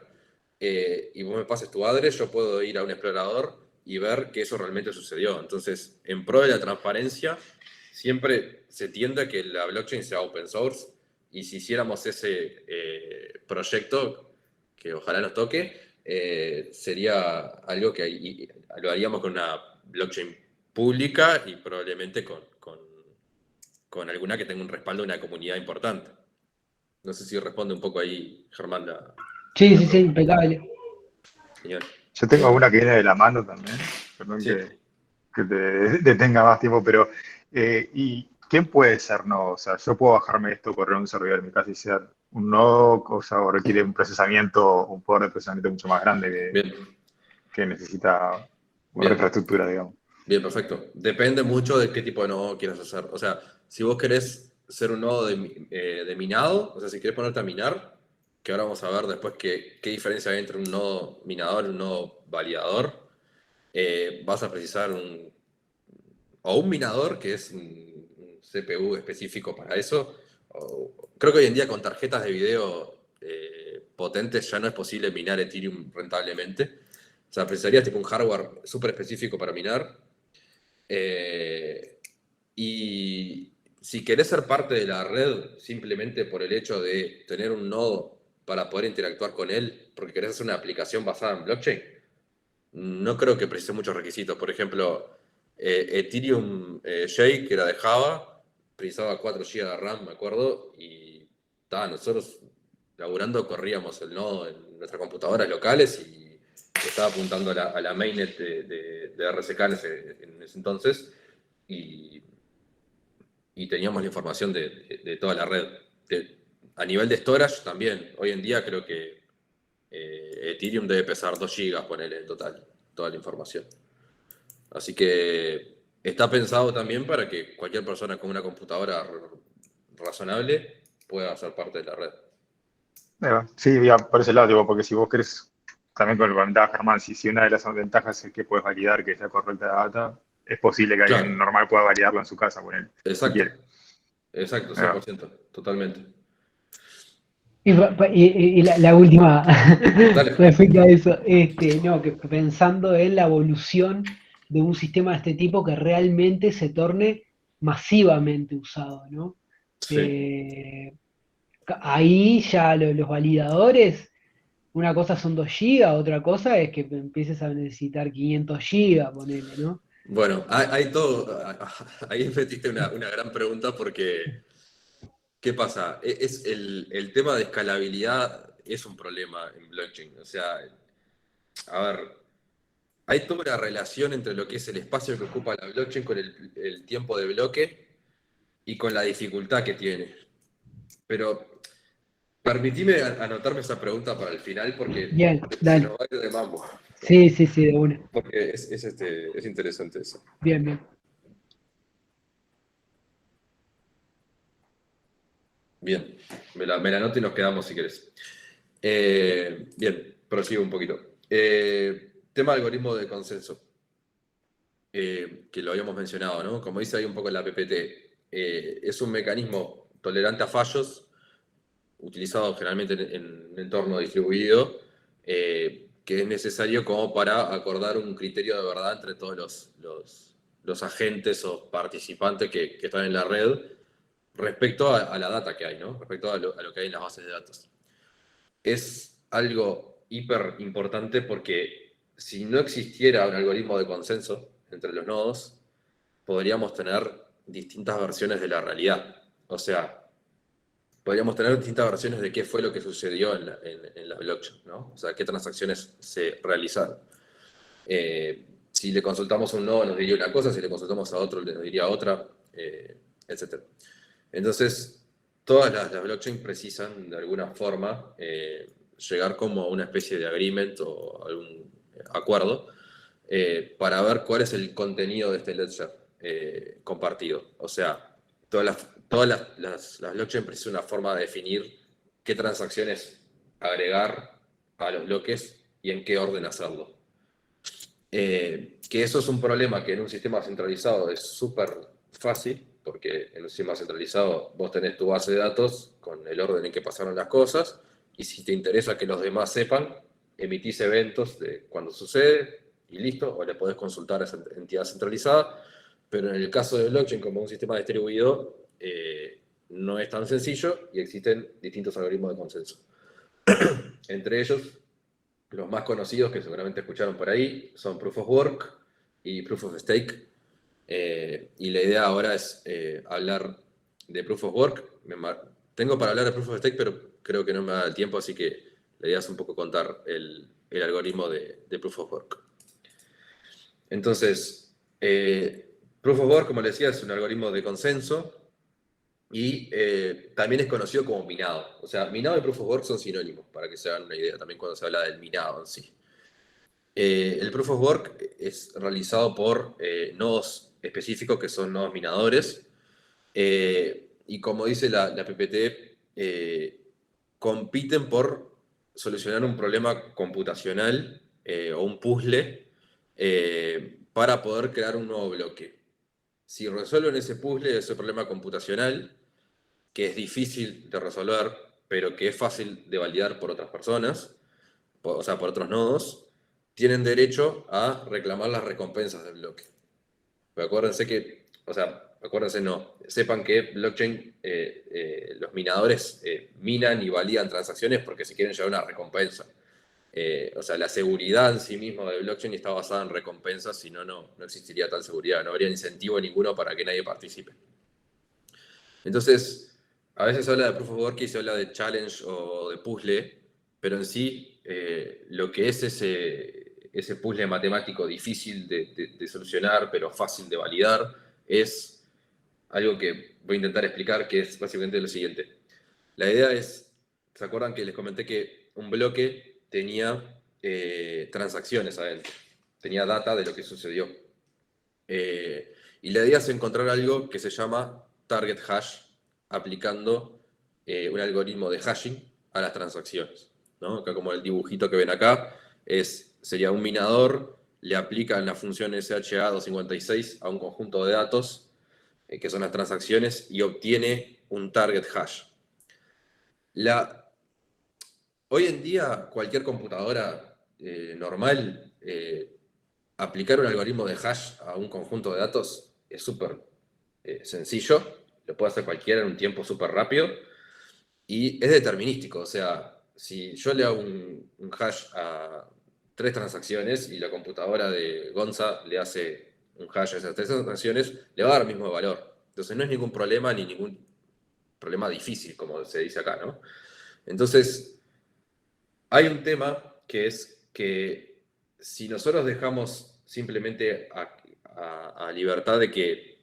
y vos me pases tu address, yo puedo ir a un explorador y ver que eso realmente sucedió. Entonces, en pro de la transparencia, siempre se tiende a que la blockchain sea open source, y si hiciéramos ese proyecto, que ojalá nos toque, sería algo que lo haríamos con una blockchain pública y probablemente con alguna que tenga un respaldo de una comunidad importante. No sé si responde un poco ahí, Germán, Sí, la sí, sí, pregunta. impecable. Genial. Yo tengo una que viene de la mano también, perdón Sí. que te detenga más tiempo, pero ¿y quién puede ser nodo? O sea, yo puedo bajarme esto, correr un servidor en mi casa y ser un nodo, o requiere un poder de procesamiento mucho más grande Bien, que necesita una bien. infraestructura, digamos. Bien, perfecto. Depende mucho de qué tipo de nodo quieras hacer. O sea, si vos querés ser un nodo de minado, o sea, si querés ponerte a minar, que ahora vamos a ver después qué diferencia hay entre un nodo minador y un nodo validador, vas a precisar un minador, que es un CPU específico para eso. Creo que hoy en día con tarjetas de video potentes ya no es posible minar Ethereum rentablemente. O sea, precisarías tipo un hardware súper específico para minar. Y si querés ser parte de la red simplemente por el hecho de tener un nodo para poder interactuar con él, porque querés hacer una aplicación basada en blockchain, no creo que precise muchos requisitos. Por ejemplo, Ethereum Shake, que era de Java, precisaba 4 GB de RAM, me acuerdo, y nosotros laburando corríamos el nodo en nuestras computadoras locales y estaba apuntando a la mainnet de RSK en ese entonces, y, y teníamos la información de toda la red. A nivel de storage también, hoy en día creo que Ethereum debe pesar 2 gigas, ponele en total, toda la información. Así que está pensado también para que cualquier persona con una computadora razonable pueda ser parte de la red. Sí, ya, por ese lado, digo, porque si vos querés, también con la ventaja, Germán, si una de las ventajas es que puedes validar que sea correcta la data, es posible que alguien Claro, normal pueda validarlo en su casa con él, si exacto, quiere. exacto, Ah, 100%, totalmente. Y la última Dale. respecto a eso, no, que pensando en la evolución de un sistema de este tipo que realmente se torne masivamente usado, ¿no? Sí. Eh, Ahí ya los validadores, una cosa son 2 gigas, otra cosa es que empieces a necesitar 500 gigas, ponele, ¿no? Bueno, hay todo. Ahí metiste una gran pregunta porque, ¿qué pasa? El tema de escalabilidad es un problema en blockchain. O sea, a ver, hay toda una relación entre lo que es el espacio que ocupa la blockchain con el tiempo de bloque y con la dificultad que tiene. Pero permitime anotarme esa pregunta para el final porque Bien, se dale. nos va a ir de mambo. Sí, sí, sí, de una. Porque es interesante eso. Bien, bien. Bien, me la anoto y nos quedamos si querés. Bien, prosigo un poquito. Tema algoritmo de consenso, que lo habíamos mencionado, ¿no? Como dice ahí un poco en la PPT, es un mecanismo tolerante a fallos, utilizado generalmente en un entorno distribuido, que es necesario como para acordar un criterio de verdad entre todos los agentes o participantes que están en la red respecto a la data que hay, ¿no? Respecto a lo que hay en las bases de datos. Es algo hiper importante porque si no existiera un algoritmo de consenso entre los nodos, podríamos tener distintas versiones de la realidad. O sea, podríamos tener distintas versiones de qué fue lo que sucedió en la blockchain, ¿no? O sea, qué transacciones se realizaron. Si le consultamos a un nodo nos diría una cosa, si le consultamos a otro nos diría otra, etc. Entonces, todas las blockchains precisan de alguna forma llegar como a una especie de agreement o algún acuerdo para ver cuál es el contenido de este ledger compartido. O sea, todas las blockchains precisan una forma de definir qué transacciones agregar a los bloques y en qué orden hacerlo. Que eso es un problema que en un sistema centralizado es súper fácil, porque en un sistema centralizado vos tenés tu base de datos con el orden en que pasaron las cosas, y si te interesa que los demás sepan, emitís eventos de cuando sucede y listo, o le podés consultar a esa entidad centralizada, pero en el caso de blockchain, como un sistema distribuido, no es tan sencillo y existen distintos algoritmos de consenso. Entre ellos, los más conocidos que seguramente escucharon por ahí son Proof of Work y Proof of Stake. Y la idea ahora es hablar de Proof of Work. Tengo para hablar de Proof of Stake, pero creo que no me da el tiempo, así que la idea es un poco contar el algoritmo de Proof of Work. Entonces, Proof of Work, como les decía, es un algoritmo de consenso y también es conocido como minado. O sea, minado y Proof of Work son sinónimos, para que se hagan una idea también cuando se habla del minado en sí. El Proof of Work es realizado por nodos específicos que son nodos minadores. Y como dice la PPT, compiten por solucionar un problema computacional o un puzzle para poder crear un nuevo bloque. Si resuelven ese puzzle, ese problema computacional, que es difícil de resolver, pero que es fácil de validar por otras personas, o sea, por otros nodos, tienen derecho a reclamar las recompensas del bloque. Pero acuérdense no, sepan que blockchain, los minadores minan y validan transacciones porque si quieren llevar una recompensa. O sea, la seguridad en sí misma del blockchain está basada en recompensas, si no, no existiría tal seguridad, no habría incentivo ninguno para que nadie participe. Entonces, a veces se habla de Proof of Work y se habla de challenge o de puzzle, pero en sí, lo que es ese puzzle matemático difícil de solucionar, pero fácil de validar, es algo que voy a intentar explicar, que es básicamente lo siguiente. La idea es, ¿se acuerdan que les comenté que un bloque tenía transacciones adentro? Tenía data de lo que sucedió. Y la idea es encontrar algo que se llama target hash, aplicando un algoritmo de hashing a las transacciones, ¿no? Acá como el dibujito que ven acá, sería un minador, le aplican la función SHA-256 a un conjunto de datos, que son las transacciones, y obtiene un target hash. Hoy en día, cualquier computadora normal, aplicar un algoritmo de hash a un conjunto de datos es súper sencillo, lo puede hacer cualquiera en un tiempo súper rápido, y es determinístico. O sea, si yo le hago un hash a 3 transacciones y la computadora de Gonza le hace un hash a esas 3 transacciones, le va a dar el mismo valor. Entonces no es ningún problema ni ningún problema difícil, como se dice acá, ¿no? Entonces, hay un tema que es que si nosotros dejamos simplemente a libertad de que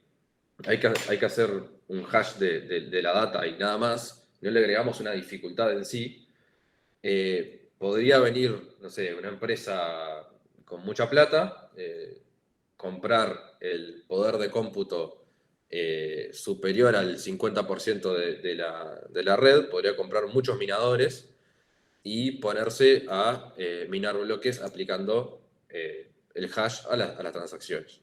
hay que hacer un hash de la data y nada más, no le agregamos una dificultad en sí, podría venir, no sé, una empresa con mucha plata, comprar el poder de cómputo superior al 50% de la red, podría comprar muchos minadores y ponerse a minar bloques aplicando el hash a las transacciones.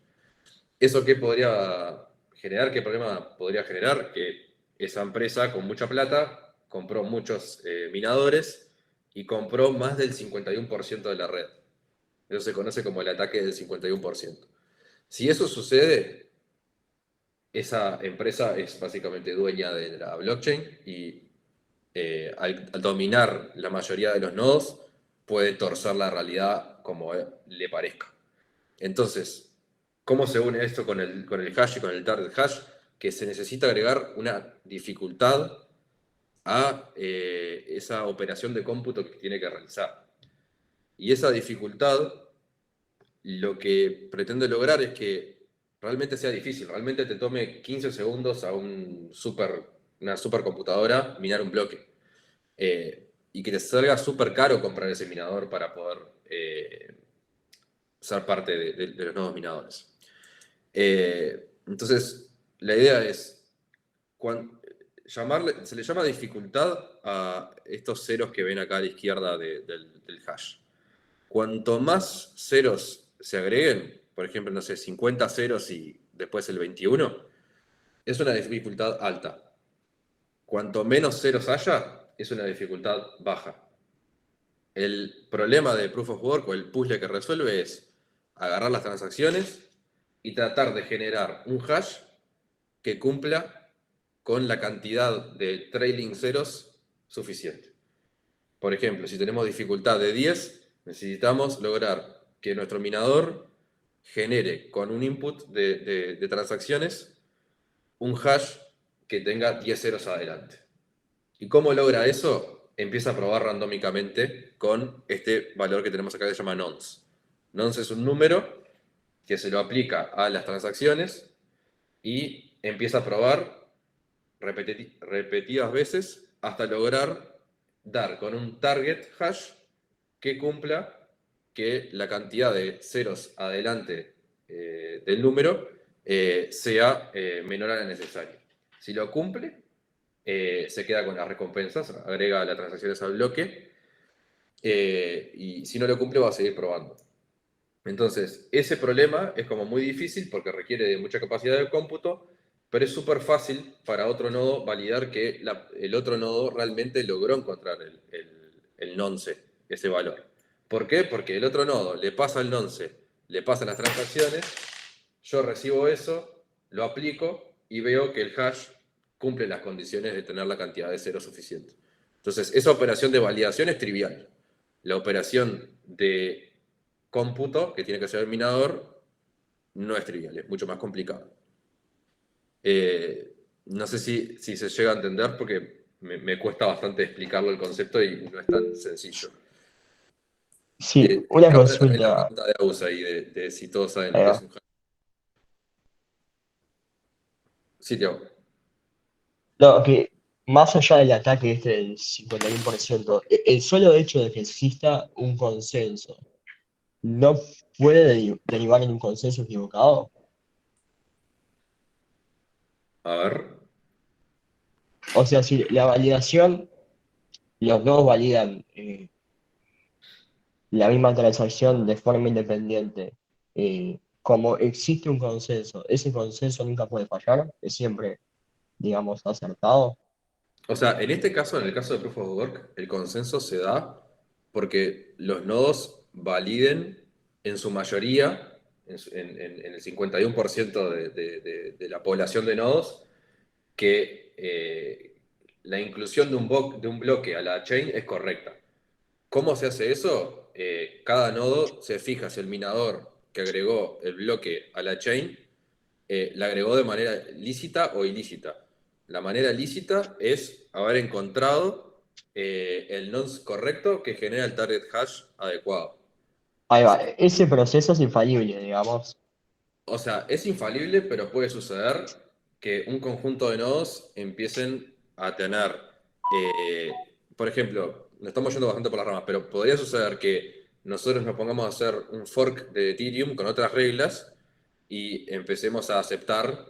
¿Eso qué podría generar? ¿Qué problema podría generar? Que esa empresa con mucha plata compró muchos minadores y compró más del 51% de la red. Eso se conoce como el ataque del 51%. Si eso sucede, esa empresa es básicamente dueña de la blockchain y al dominar la mayoría de los nodos puede torcer la realidad como le parezca. Entonces, ¿cómo se une esto con el hash y con el target hash? Que se necesita agregar una dificultad a esa operación de cómputo que tiene que realizar. Y esa dificultad lo que pretende lograr es que realmente sea difícil, realmente te tome 15 segundos a una supercomputadora minar un bloque. Y que te salga súper caro comprar ese minador para poder ser parte de los nuevos minadores. Entonces, la idea es, se le llama dificultad a estos ceros que ven acá a la izquierda del hash. Cuanto más ceros se agreguen, por ejemplo, no sé, 50 ceros y después el 21, es una dificultad alta. Cuanto menos ceros haya, es una dificultad baja. El problema de Proof of Work o el puzzle que resuelve es agarrar las transacciones y tratar de generar un hash que cumpla con la cantidad de trailing ceros suficiente. Por ejemplo, si tenemos dificultad de 10, necesitamos lograr que nuestro minador genere con un input de transacciones un hash que tenga 10 ceros adelante. ¿Y cómo logra eso? Empieza a probar randómicamente con este valor que tenemos acá que se llama nonce. Nonce es un número que se lo aplica a las transacciones y empieza a probar repetidas veces hasta lograr dar con un target hash que cumpla que la cantidad de ceros adelante del número sea menor a la necesaria. Si lo cumple, se queda con las recompensas, agrega las transacciones al bloque, y si no lo cumple va a seguir probando. Entonces, ese problema es como muy difícil porque requiere de mucha capacidad de cómputo, pero es súper fácil para otro nodo validar que el otro nodo realmente logró encontrar el nonce, ese valor. ¿Por qué? Porque el otro nodo le pasa el nonce, le pasa las transacciones, yo recibo eso, lo aplico y veo que el hash cumple las condiciones de tener la cantidad de cero suficiente. Entonces, esa operación de validación es trivial. La operación de cómputo que tiene que hacer el minador no es trivial, es mucho más complicado. No sé si se llega a entender porque me cuesta bastante explicarlo el concepto y no es tan sencillo. Sí, una Ahora también la consulta. pregunta de Agus ahí de si todos saben lo Ahí que es va. un hash. Sí, Tiago. No, que más allá del ataque este del 51%, el solo hecho de que exista un consenso no puede derivar en un consenso equivocado. A ver. O sea, si la validación, los dos validan la misma transacción de forma independiente, como existe un consenso, ese consenso nunca puede fallar, es siempre, digamos, acertado. O sea, en este caso, en el caso de Proof of Work, el consenso se da porque los nodos validen en su mayoría, en el 51% de la población de nodos, que la inclusión de un bloque a la chain es correcta. ¿Cómo se hace eso? Cada nodo se fija si el minador que agregó el bloque a la chain la agregó de manera lícita o ilícita. La manera lícita es haber encontrado el nonce correcto que genera el target hash adecuado. Ahí va, Sí. ese proceso es infalible, digamos. O sea, es infalible, pero puede suceder que un conjunto de nodos empiecen a tener, por ejemplo, nos estamos yendo bastante por las ramas, pero podría suceder que nosotros nos pongamos a hacer un fork de Ethereum con otras reglas y empecemos a aceptar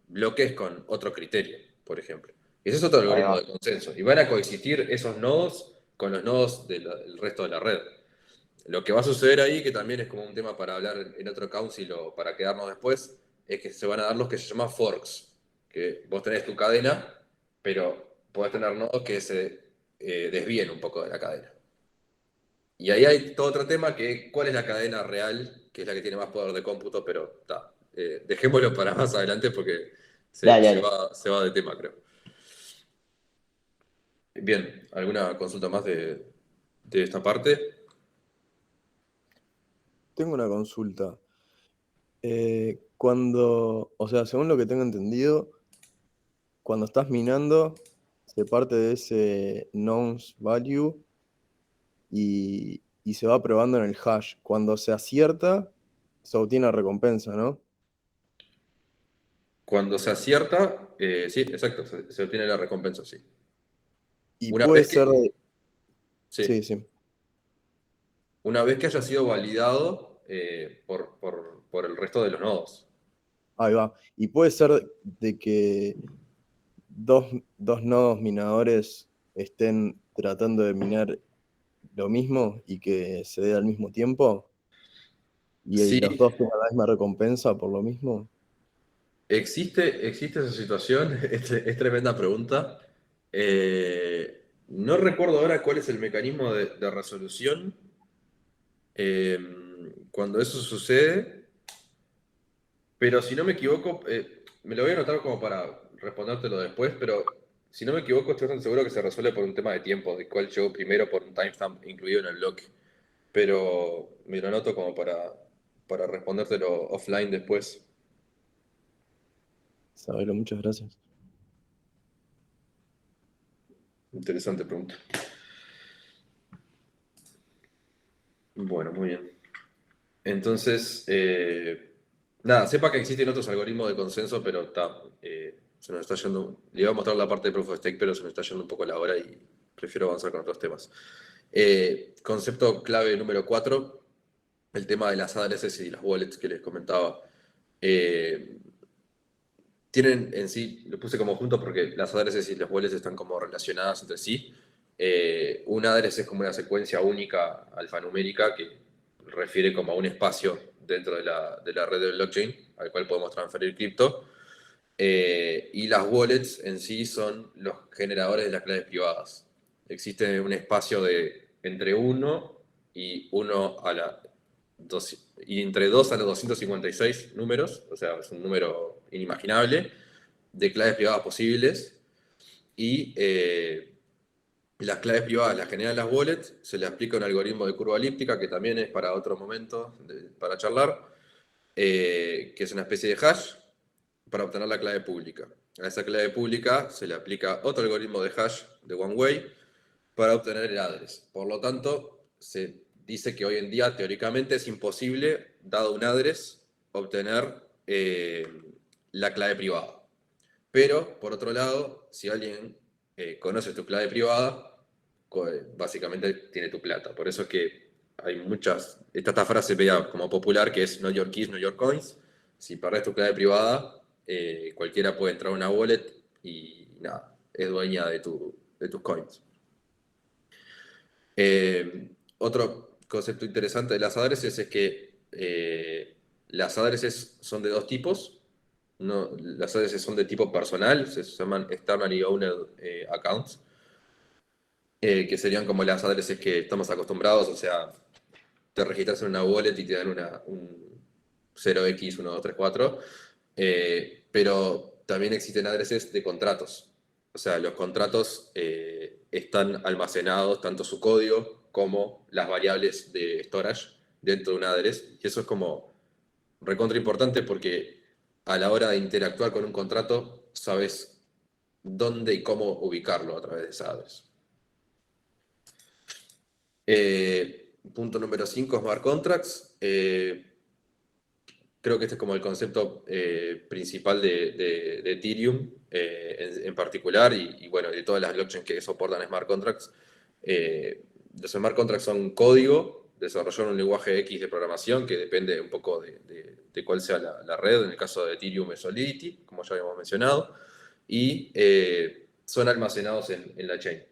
bloques con otro criterio, por ejemplo. Ese es otro Ahí algoritmo va. de consenso. Y van a coexistir esos nodos con los nodos del resto de la red. Lo que va a suceder ahí, que también es como un tema para hablar en otro council o para quedarnos después, es que se van a dar los que se llaman forks. Que vos tenés tu cadena, pero podés tener nodos que se desvíen un poco de la cadena. Y ahí hay todo otro tema que cuál es la cadena real, que es la que tiene más poder de cómputo, pero está. Dejémoslo para más adelante porque Dale, dale. se va de tema, creo. Bien, ¿alguna consulta más de esta parte? Tengo una consulta. O sea, según lo que tengo entendido, cuando estás minando, se parte de ese nonce value y se va probando en el hash. Cuando se acierta, se obtiene recompensa, ¿no? Cuando se acierta, sí, exacto, se obtiene la recompensa, sí. Y Una puede vez ser... que, Sí, sí, sí. una vez que haya sido validado por el resto de los nodos. Ahí va. Y puede ser de que dos nodos minadores estén tratando de minar lo mismo y que se dé al mismo tiempo. Y los Sí, dos tengan la misma recompensa por lo mismo. existe esa situación, es tremenda pregunta. No recuerdo ahora cuál es el mecanismo de resolución eh, cuando eso sucede, pero si no me equivoco, me lo voy a anotar como para respondértelo después, pero si no me equivoco, estoy bastante seguro que se resuelve por un tema de tiempo, de cuál llegó primero por un timestamp incluido en el bloque. Pero me lo anoto como para respondértelo offline después. Sabelo, muchas gracias. Interesante pregunta. Bueno, muy bien. Entonces, nada, sepa que existen otros algoritmos de consenso, pero se nos está yendo. Le iba a mostrar la parte de Proof of Stake, pero se nos está yendo un poco la hora y prefiero avanzar con otros temas. Concepto clave número 4, el tema de las ADLS y las wallets que les comentaba. Eh, tienen en sí, lo puse como junto porque las addresses y las wallets están como relacionadas entre sí. Un address es como una secuencia única alfanumérica que refiere como a un espacio dentro de la red de blockchain al cual podemos transferir cripto. Y las wallets en sí son los generadores de las claves privadas. Existe un espacio de entre 1 y 1 a la y entre 2 a los 256 números, o sea, es un número inimaginable, de claves privadas posibles. Y las claves privadas las generan las wallets, se le aplica un algoritmo de curva elíptica, que también es para otro momento, para charlar, que es una especie de hash, para obtener la clave pública. A esa clave pública se le aplica otro algoritmo de hash de one way para obtener el address. Por lo tanto, se dice que hoy en día teóricamente es imposible, dado un address, obtener la clave privada. Pero, por otro lado, si alguien conoce tu clave privada, básicamente tiene tu plata. Por eso es que hay muchas, esta frase media como popular que es know your keys, know your coins. Si perdés tu clave privada, cualquiera puede entrar a una wallet y nada, es dueña de tus coins. Otro concepto interesante de las addresses es que las addresses son de dos tipos. No, las addresses son de tipo personal, se llaman externally owned accounts, que serían como las addresses que estamos acostumbrados, o sea, te registras en una wallet y te dan un 0x1234, pero también existen addresses de contratos. O sea, los contratos están almacenados, tanto su código como las variables de storage dentro de un address. Y eso es como recontra importante porque a la hora de interactuar con un contrato, sabes dónde y cómo ubicarlo a través de esa address. Punto número 5, Smart Contracts. Creo que este es como el concepto principal de Ethereum en particular y bueno, de todas las blockchains que soportan Smart Contracts. Los Smart Contracts son código, desarrollar un lenguaje X de programación que depende un poco de cuál sea la red. En el caso de Ethereum es Solidity, como ya habíamos mencionado, y son almacenados en la chain.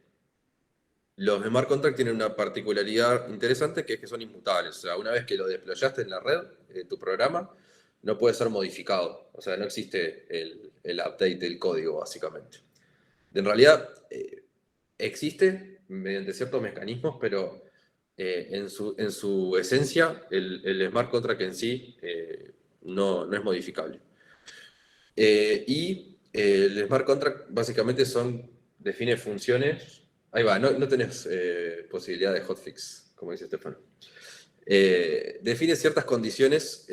Los smart contracts tienen una particularidad interesante que es que son inmutables. O sea, una vez que lo deployaste en la red, tu programa, no puede ser modificado. O sea, no existe el update del código, básicamente. En realidad, existe mediante ciertos mecanismos, pero en su esencia, el smart contract en sí no es modificable. Y el smart contract básicamente define funciones. Ahí va, no tenés posibilidad de hotfix, como dice Estefano. Define ciertas condiciones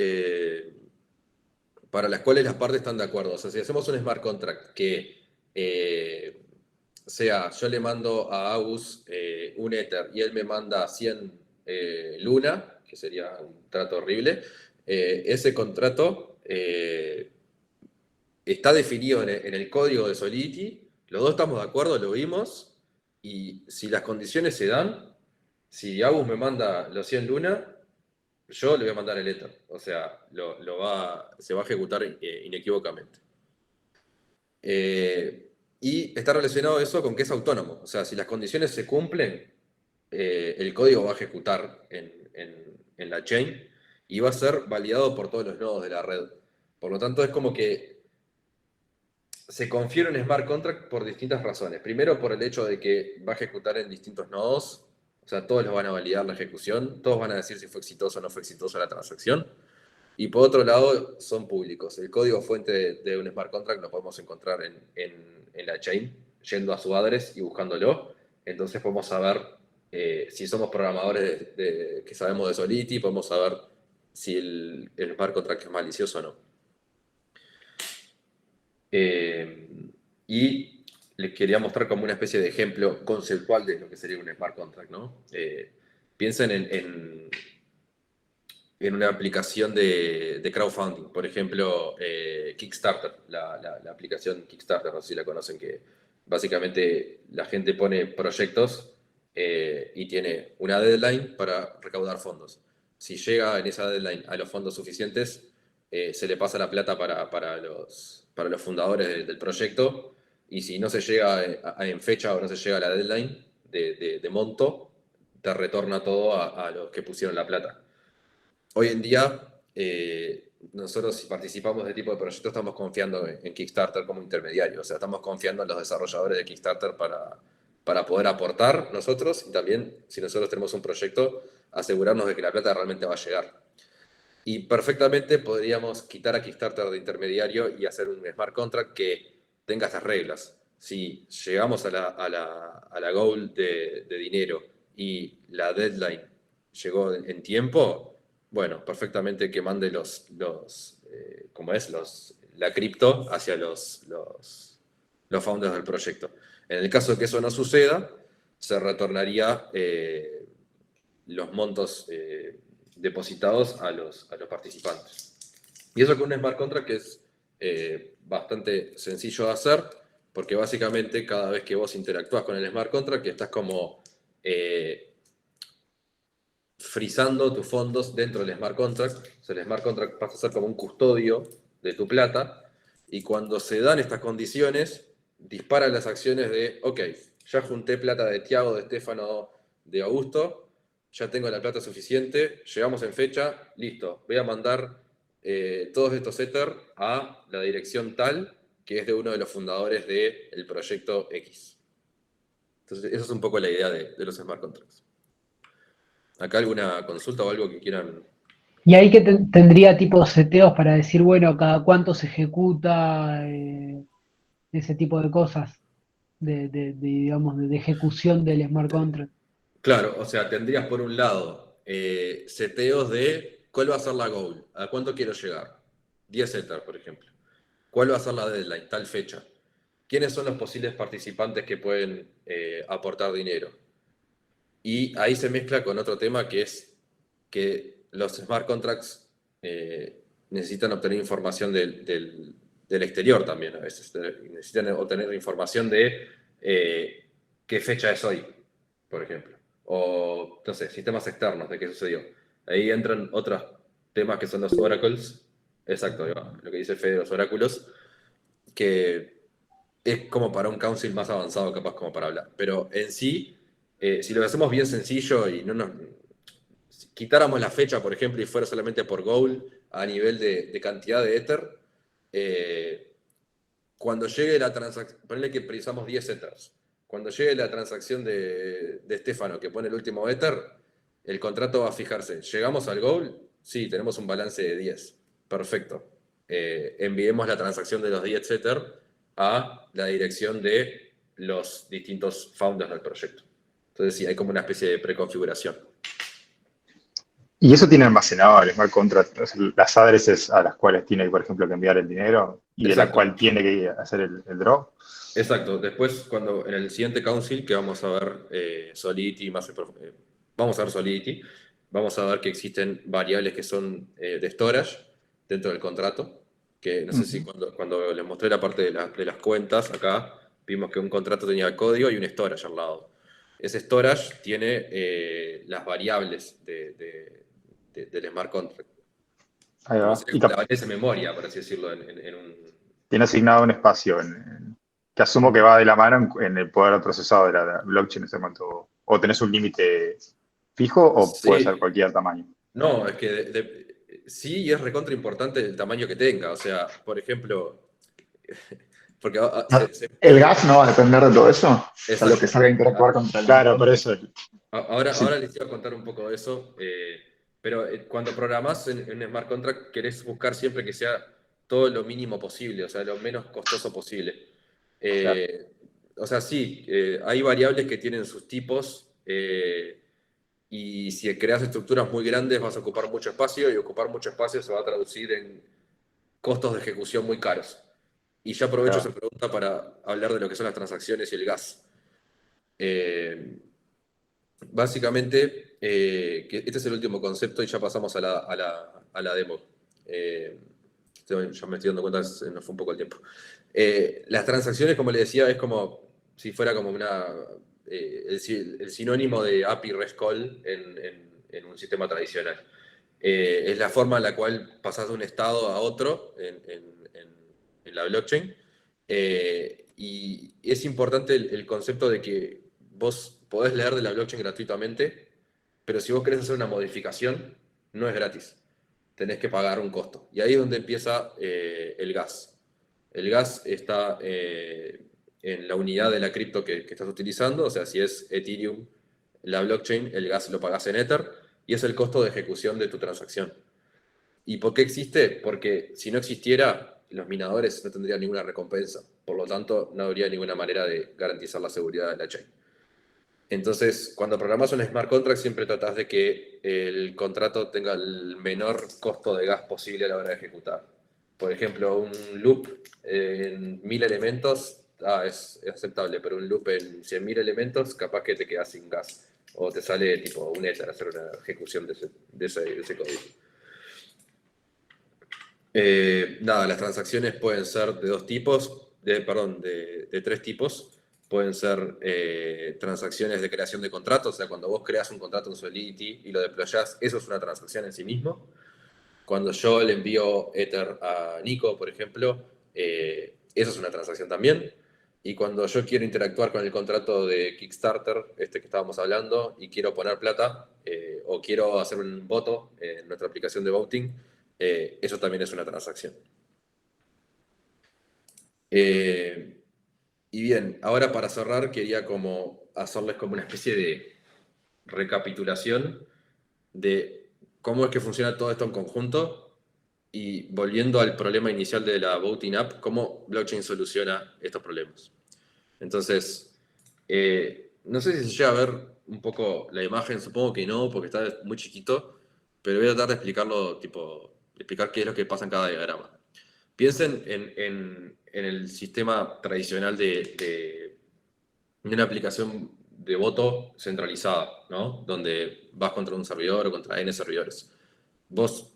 para las cuales las partes están de acuerdo. O sea, si hacemos un smart contract que sea, yo le mando a Agus un Ether y él me manda 100 Luna, que sería un trato horrible, ese contrato está definido en el código de Solidity, los dos estamos de acuerdo, lo vimos, y si las condiciones se dan, si Agus me manda los 100 Luna, yo le voy a mandar el Ether. O sea, se va a ejecutar inequívocamente. Y está relacionado eso con que es autónomo. O sea, si las condiciones se cumplen, el código va a ejecutar en la chain y va a ser validado por todos los nodos de la red. Por lo tanto, es como que se confiere un smart contract por distintas razones. Primero, por el hecho de que va a ejecutar en distintos nodos. O sea, todos los van a validar la ejecución. Todos van a decir si fue exitoso o no fue exitosa la transacción. Y por otro lado, son públicos. El código fuente de un smart contract lo podemos encontrar en la chain, yendo a su address y buscándolo. Entonces podemos saber si somos programadores que sabemos de Solidity, podemos saber si el smart contract es malicioso o no. Y les quería mostrar como una especie de ejemplo conceptual de lo que sería un smart contract, ¿no? Piensen en una aplicación de crowdfunding, por ejemplo, Kickstarter, la aplicación Kickstarter, no sé si la conocen, que básicamente la gente pone proyectos y tiene una deadline para recaudar fondos. Si llega en esa deadline a los fondos suficientes, se le pasa la plata para los fundadores del proyecto, y si no se llega en fecha o no se llega a la deadline de monto, te retorna todo a los que pusieron la plata. Hoy en día, nosotros si participamos de este tipo de proyectos estamos confiando en Kickstarter como intermediario, o sea, estamos confiando en los desarrolladores de Kickstarter para poder aportar nosotros, y también, si nosotros tenemos un proyecto, asegurarnos de que la plata realmente va a llegar. Y perfectamente podríamos quitar a Kickstarter de intermediario y hacer un smart contract que tenga estas reglas. Si llegamos a la goal de dinero y la deadline llegó en tiempo, bueno, perfectamente que mande la cripto hacia los founders del proyecto. En el caso de que eso no suceda, se retornaría los montos depositados a los participantes. Y eso con un smart contract que es bastante sencillo de hacer, porque básicamente cada vez que vos interactúas con el smart contract, que estás como frizando tus fondos dentro del smart contract, o sea, el smart contract pasa a ser como un custodio de tu plata, y cuando se dan estas condiciones, disparan las acciones de, ok, ya junté plata de Tiago, de Estefano, de Augusto, ya tengo la plata suficiente, llegamos en fecha, listo, voy a mandar todos estos Ether a la dirección tal, que es de uno de los fundadores del proyecto X. Entonces, esa es un poco la idea de los smart contracts. ¿Acá alguna consulta o algo que quieran? Y ahí que tendría tipo seteos para decir, bueno, cada cuánto se ejecuta, ese tipo de cosas, digamos, de ejecución del smart contract. Claro, o sea, tendrías por un lado seteos de cuál va a ser la goal, a cuánto quiero llegar. 10 Ether, por ejemplo. ¿Cuál va a ser la deadline? Tal fecha. ¿Quiénes son los posibles participantes que pueden aportar dinero? Y ahí se mezcla con otro tema, que es que los smart contracts necesitan obtener información del exterior también a veces. Necesitan obtener información de qué fecha es hoy, por ejemplo. O, no sé, sistemas externos de qué sucedió. Ahí entran otros temas que son los oracles. Exacto, ahí va, lo que dice Fede, los oráculos, que es como para un council más avanzado, capaz como para hablar. Pero en sí, si lo hacemos bien sencillo y si quitáramos la fecha, por ejemplo, y fuera solamente por goal a nivel de cantidad de Ether, cuando llegue la transacción, ponle que precisamos 10 Ethers. Cuando llegue la transacción de Estefano, que pone el último Ether, el contrato va a fijarse. ¿Llegamos al goal? Sí, tenemos un balance de 10. Perfecto. Enviemos la transacción de los 10 Ether a la dirección de los distintos founders del proyecto. Entonces sí, hay como una especie de preconfiguración. Y eso tiene almacenado el smart contract, o sea, las addresses a las cuales tiene, por ejemplo, que enviar el dinero y de la Exacto. cual tiene que hacer el draw. Exacto. Después, cuando en el siguiente council, que vamos a ver Solidity, vamos a ver Solidity, vamos a ver que existen variables que son de storage dentro del contrato, que no sé si cuando les mostré la parte de las cuentas, acá vimos que un contrato tenía el código y un storage al lado. Ese storage tiene las variables del smart contract. Ahí Como va. sería Y como la variable de memoria, por así decirlo, en un... tiene asignado un espacio que asumo que va de la mano en el poder procesado de la blockchain en ese momento. O tenés un límite fijo o puede ser Sí, cualquier tamaño. no, es que sí, y es recontra importante el tamaño que tenga. O sea, por ejemplo, porque El gas no va a depender de todo eso. O sea, lo que exacto. salga a interactuar contra el Claro, por eso. Ahora, Sí. ahora les iba a contar un poco de eso, pero cuando programás en Smart Contract querés buscar siempre que sea todo lo mínimo posible, o sea, lo menos costoso posible. Claro. O sea, sí, hay variables que tienen sus tipos, y si creas estructuras muy grandes vas a ocupar mucho espacio, y ocupar mucho espacio se va a traducir en costos de ejecución muy caros. Y ya aprovecho Claro. esa pregunta para hablar de lo que son las transacciones y el gas. Básicamente, que este es el último concepto y ya pasamos a la demo. Ya me estoy dando cuenta, se nos fue un poco el tiempo. Las transacciones, como le decía, es como si fuera como el sinónimo de API REST Call en un sistema tradicional. Es la forma en la cual pasás de un estado a otro en la blockchain. Y es importante el concepto de que vos podés leer de la blockchain gratuitamente, pero si vos querés hacer una modificación, no es gratis. Tenés que pagar un costo. Y ahí es donde empieza el gas. El gas está en la unidad de la cripto que estás utilizando, o sea, si es Ethereum, la blockchain, el gas lo pagás en Ether, y es el costo de ejecución de tu transacción. ¿Y por qué existe? Porque si no existiera, los minadores no tendrían ninguna recompensa. Por lo tanto, no habría ninguna manera de garantizar la seguridad de la chain. Entonces, cuando programas un smart contract, siempre tratás de que el contrato tenga el menor costo de gas posible a la hora de ejecutar. Por ejemplo, un loop en 1000 elementos es aceptable, pero un loop en 100.000 elementos, capaz que te quedas sin gas. O te sale tipo un Ether hacer una ejecución de ese código. Nada, las transacciones pueden ser de dos tipos, de tres tipos. Pueden ser transacciones de creación de contratos, o sea, cuando vos creas un contrato en Solidity y lo deployás, eso es una transacción en sí mismo. Cuando yo le envío Ether a Nico, por ejemplo, eso es una transacción también. Y cuando yo quiero interactuar con el contrato de Kickstarter, que estábamos hablando, y quiero poner plata, o quiero hacer un voto en nuestra aplicación de voting, eso también es una transacción. Y bien, ahora para cerrar quería como hacerles como una especie de recapitulación de cómo es que funciona todo esto en conjunto y volviendo al problema inicial de la voting app, cómo blockchain soluciona estos problemas. Entonces, no sé si se llega a ver un poco la imagen, supongo que no, porque está muy chiquito, pero voy a tratar de explicarlo, explicar qué es lo que pasa en cada diagrama. Piensen en el sistema tradicional de una aplicación de voto centralizada, ¿no? Donde vas contra un servidor o contra N servidores. Vos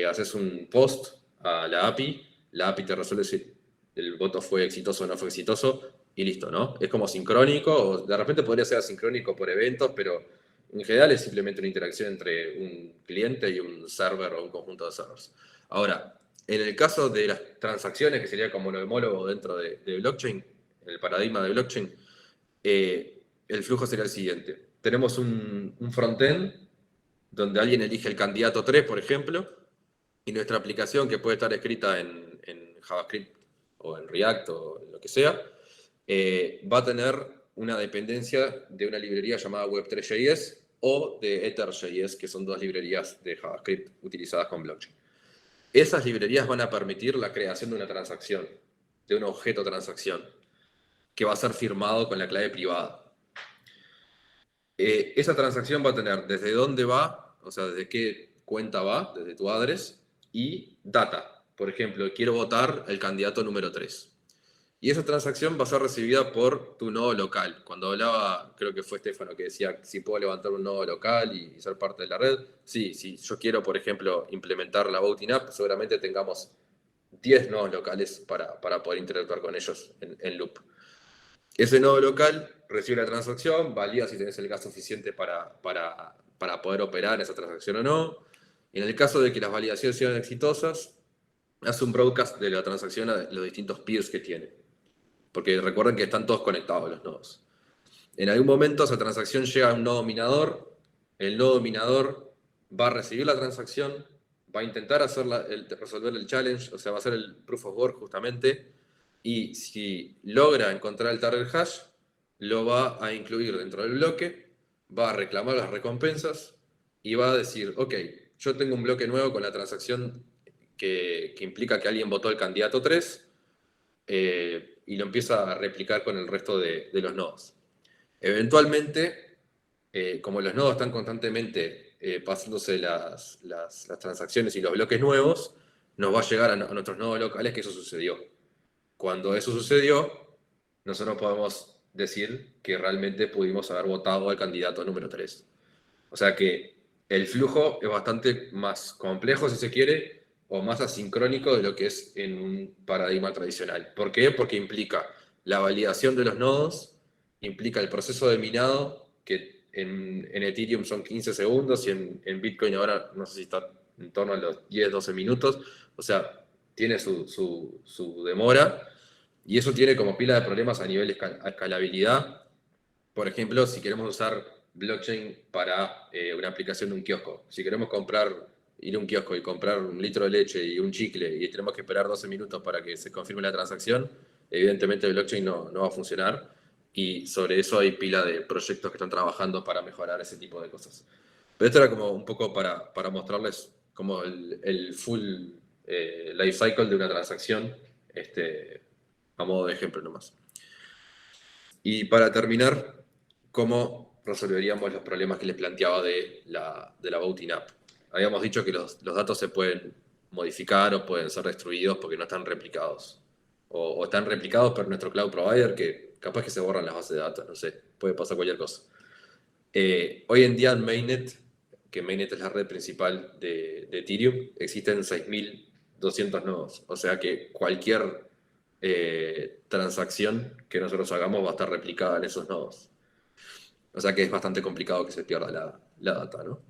haces un post a la API te resuelve si el voto fue exitoso o no fue exitoso, y listo, ¿no? Es como sincrónico, o de repente podría ser asincrónico por eventos, pero en general es simplemente una interacción entre un cliente y un server o un conjunto de servers. Ahora, en el caso de las transacciones, que sería como lo homólogo dentro de blockchain, en el paradigma de blockchain, el flujo sería el siguiente. Tenemos un frontend donde alguien elige el candidato 3, por ejemplo, y nuestra aplicación, que puede estar escrita en JavaScript o en React o en lo que sea, va a tener una dependencia de una librería llamada Web3.js o de Ether.js, que son dos librerías de JavaScript utilizadas con blockchain. Esas librerías van a permitir la creación de una transacción, de un objeto transacción, que va a ser firmado con la clave privada. Esa transacción va a tener desde dónde va, o sea, desde qué cuenta va, desde tu address, y data. Por ejemplo, quiero votar el candidato número 3. Y esa transacción va a ser recibida por tu nodo local. Cuando hablaba, creo que fue Estefano que decía si puedo levantar un nodo local y ser parte de la red. Sí, si yo quiero, por ejemplo, implementar la voting app, seguramente tengamos 10 nodos locales para poder interactuar con ellos en loop. Ese nodo local recibe la transacción, valida si tenés el gas suficiente para poder operar esa transacción o no. En el caso de que las validaciones sean exitosas, hace un broadcast de la transacción a los distintos peers que tiene. Porque recuerden que están todos conectados los nodos. En algún momento esa transacción llega a un nodo minador, el nodo minador va a recibir la transacción, va a intentar resolver el challenge, o sea, va a hacer el proof of work justamente, y si logra encontrar el target hash, lo va a incluir dentro del bloque, va a reclamar las recompensas y va a decir, ok, yo tengo un bloque nuevo con la transacción que implica que alguien votó el candidato 3, y lo empieza a replicar con el resto de los nodos. Eventualmente, como los nodos están constantemente pasándose las transacciones y los bloques nuevos, nos va a llegar a nuestros nodos locales que eso sucedió. Cuando eso sucedió, nosotros podemos decir que realmente pudimos haber votado al candidato número 3. O sea que el flujo es bastante más complejo, si se quiere, o más asincrónico de lo que es en un paradigma tradicional. ¿Por qué? Porque implica la validación de los nodos, implica el proceso de minado, que en Ethereum son 15 segundos y en Bitcoin ahora no sé si está en torno a los 10-12 minutos. O sea, tiene su demora y eso tiene como pila de problemas a nivel de escalabilidad. Por ejemplo, si queremos usar blockchain para una aplicación de un kiosco, si queremos ir a un kiosco y comprar un litro de leche y un chicle y tenemos que esperar 12 minutos para que se confirme la transacción, evidentemente el blockchain no va a funcionar y sobre eso hay pila de proyectos que están trabajando para mejorar ese tipo de cosas. Pero esto era como un poco para mostrarles como el full life cycle de una transacción, a modo de ejemplo nomás. Y para terminar, ¿cómo resolveríamos los problemas que les planteaba de la voting app? Habíamos dicho que los datos se pueden modificar o pueden ser destruidos porque no están replicados. O están replicados por nuestro cloud provider, que capaz que se borran las bases de datos, no sé, puede pasar cualquier cosa. Hoy en día en Mainnet, que Mainnet es la red principal de Ethereum, existen 6.200 nodos. O sea que cualquier transacción que nosotros hagamos va a estar replicada en esos nodos. O sea que es bastante complicado que se pierda la data, ¿no?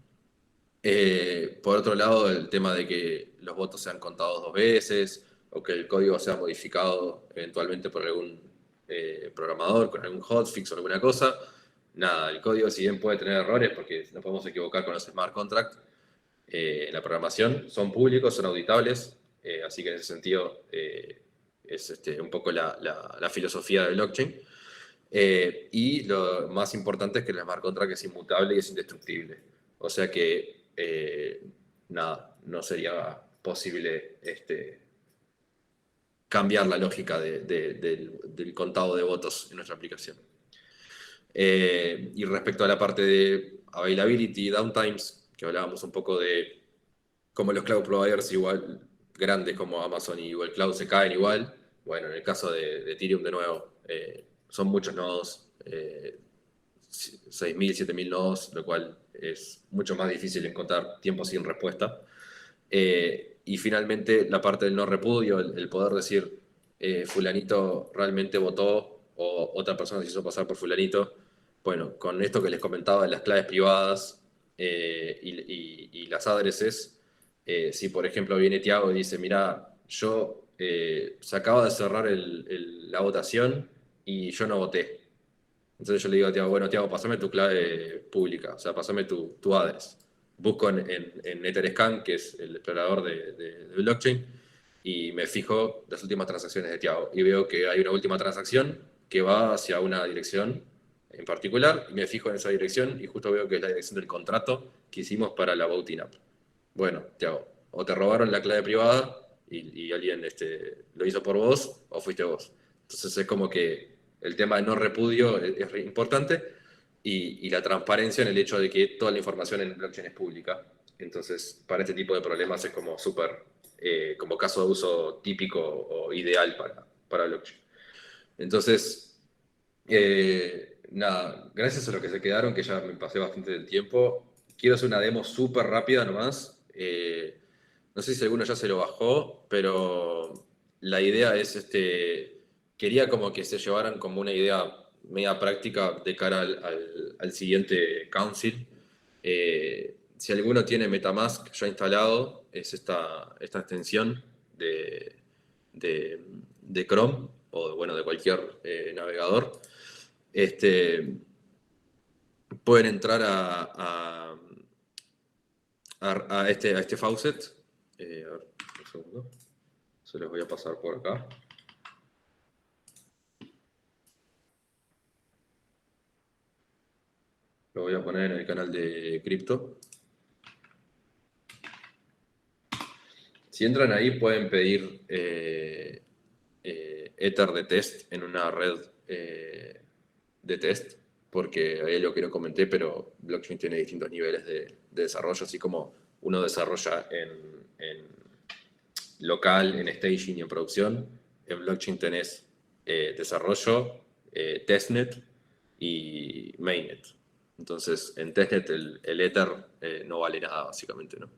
Por otro lado, el tema de que los votos sean contados 2 veces o que el código sea modificado eventualmente por algún programador con algún hotfix o alguna cosa. Nada, el código si bien puede tener errores porque nos podemos equivocar con los smart contracts en la programación, son públicos, son auditables, así que en ese sentido es un poco la filosofía del blockchain. Y lo más importante es que el smart contract es inmutable y es indestructible. O sea que, nada, no sería posible cambiar la lógica del contado de votos en nuestra aplicación. Y respecto a la parte de availability y downtimes, que hablábamos un poco de cómo los cloud providers igual grandes como Amazon y Google Cloud se caen igual. Bueno, en el caso de Ethereum, de nuevo, son muchos nodos, 6.000, 7.000 nodos, lo cual es mucho más difícil encontrar tiempo sin respuesta. Y finalmente, la parte del no repudio, el poder decir, fulanito realmente votó o otra persona se hizo pasar por fulanito. Bueno, con esto que les comentaba de las claves privadas y las addresses, si por ejemplo viene Tiago y dice, mira, se acaba de cerrar la votación y yo no voté. Entonces yo le digo a Tiago, bueno, Tiago, pasame tu clave pública, o sea, pasame tu address. Busco en Etherscan, que es el explorador de blockchain, y me fijo las últimas transacciones de Tiago. Y veo que hay una última transacción que va hacia una dirección en particular, y me fijo en esa dirección y justo veo que es la dirección del contrato que hicimos para la voting app. Bueno, Tiago, o te robaron la clave privada y alguien lo hizo por vos, o fuiste vos. Entonces es como que el tema de no repudio es importante y la transparencia en el hecho de que toda la información en el blockchain es pública. Entonces, para este tipo de problemas es como súper, como caso de uso típico o ideal para blockchain. Entonces, nada, gracias a los que se quedaron, que ya me pasé bastante del tiempo. Quiero hacer una demo súper rápida nomás. No sé si alguno ya se lo bajó, pero la idea es, quería como que se llevaran como una idea media práctica de cara al siguiente council. Si alguno tiene MetaMask ya instalado, es esta extensión de Chrome o bueno, de cualquier navegador. Pueden entrar a este faucet. A ver, un segundo. Se los voy a pasar por acá. Lo voy a poner en el canal de cripto. Si entran ahí pueden pedir Ether de test en una red de test, porque ahí lo que no comenté, pero blockchain tiene distintos niveles de desarrollo, así como uno desarrolla en local, en staging y en producción. En blockchain tenés desarrollo, testnet y mainnet. Entonces, en testnet el Ether no vale nada, básicamente, ¿no?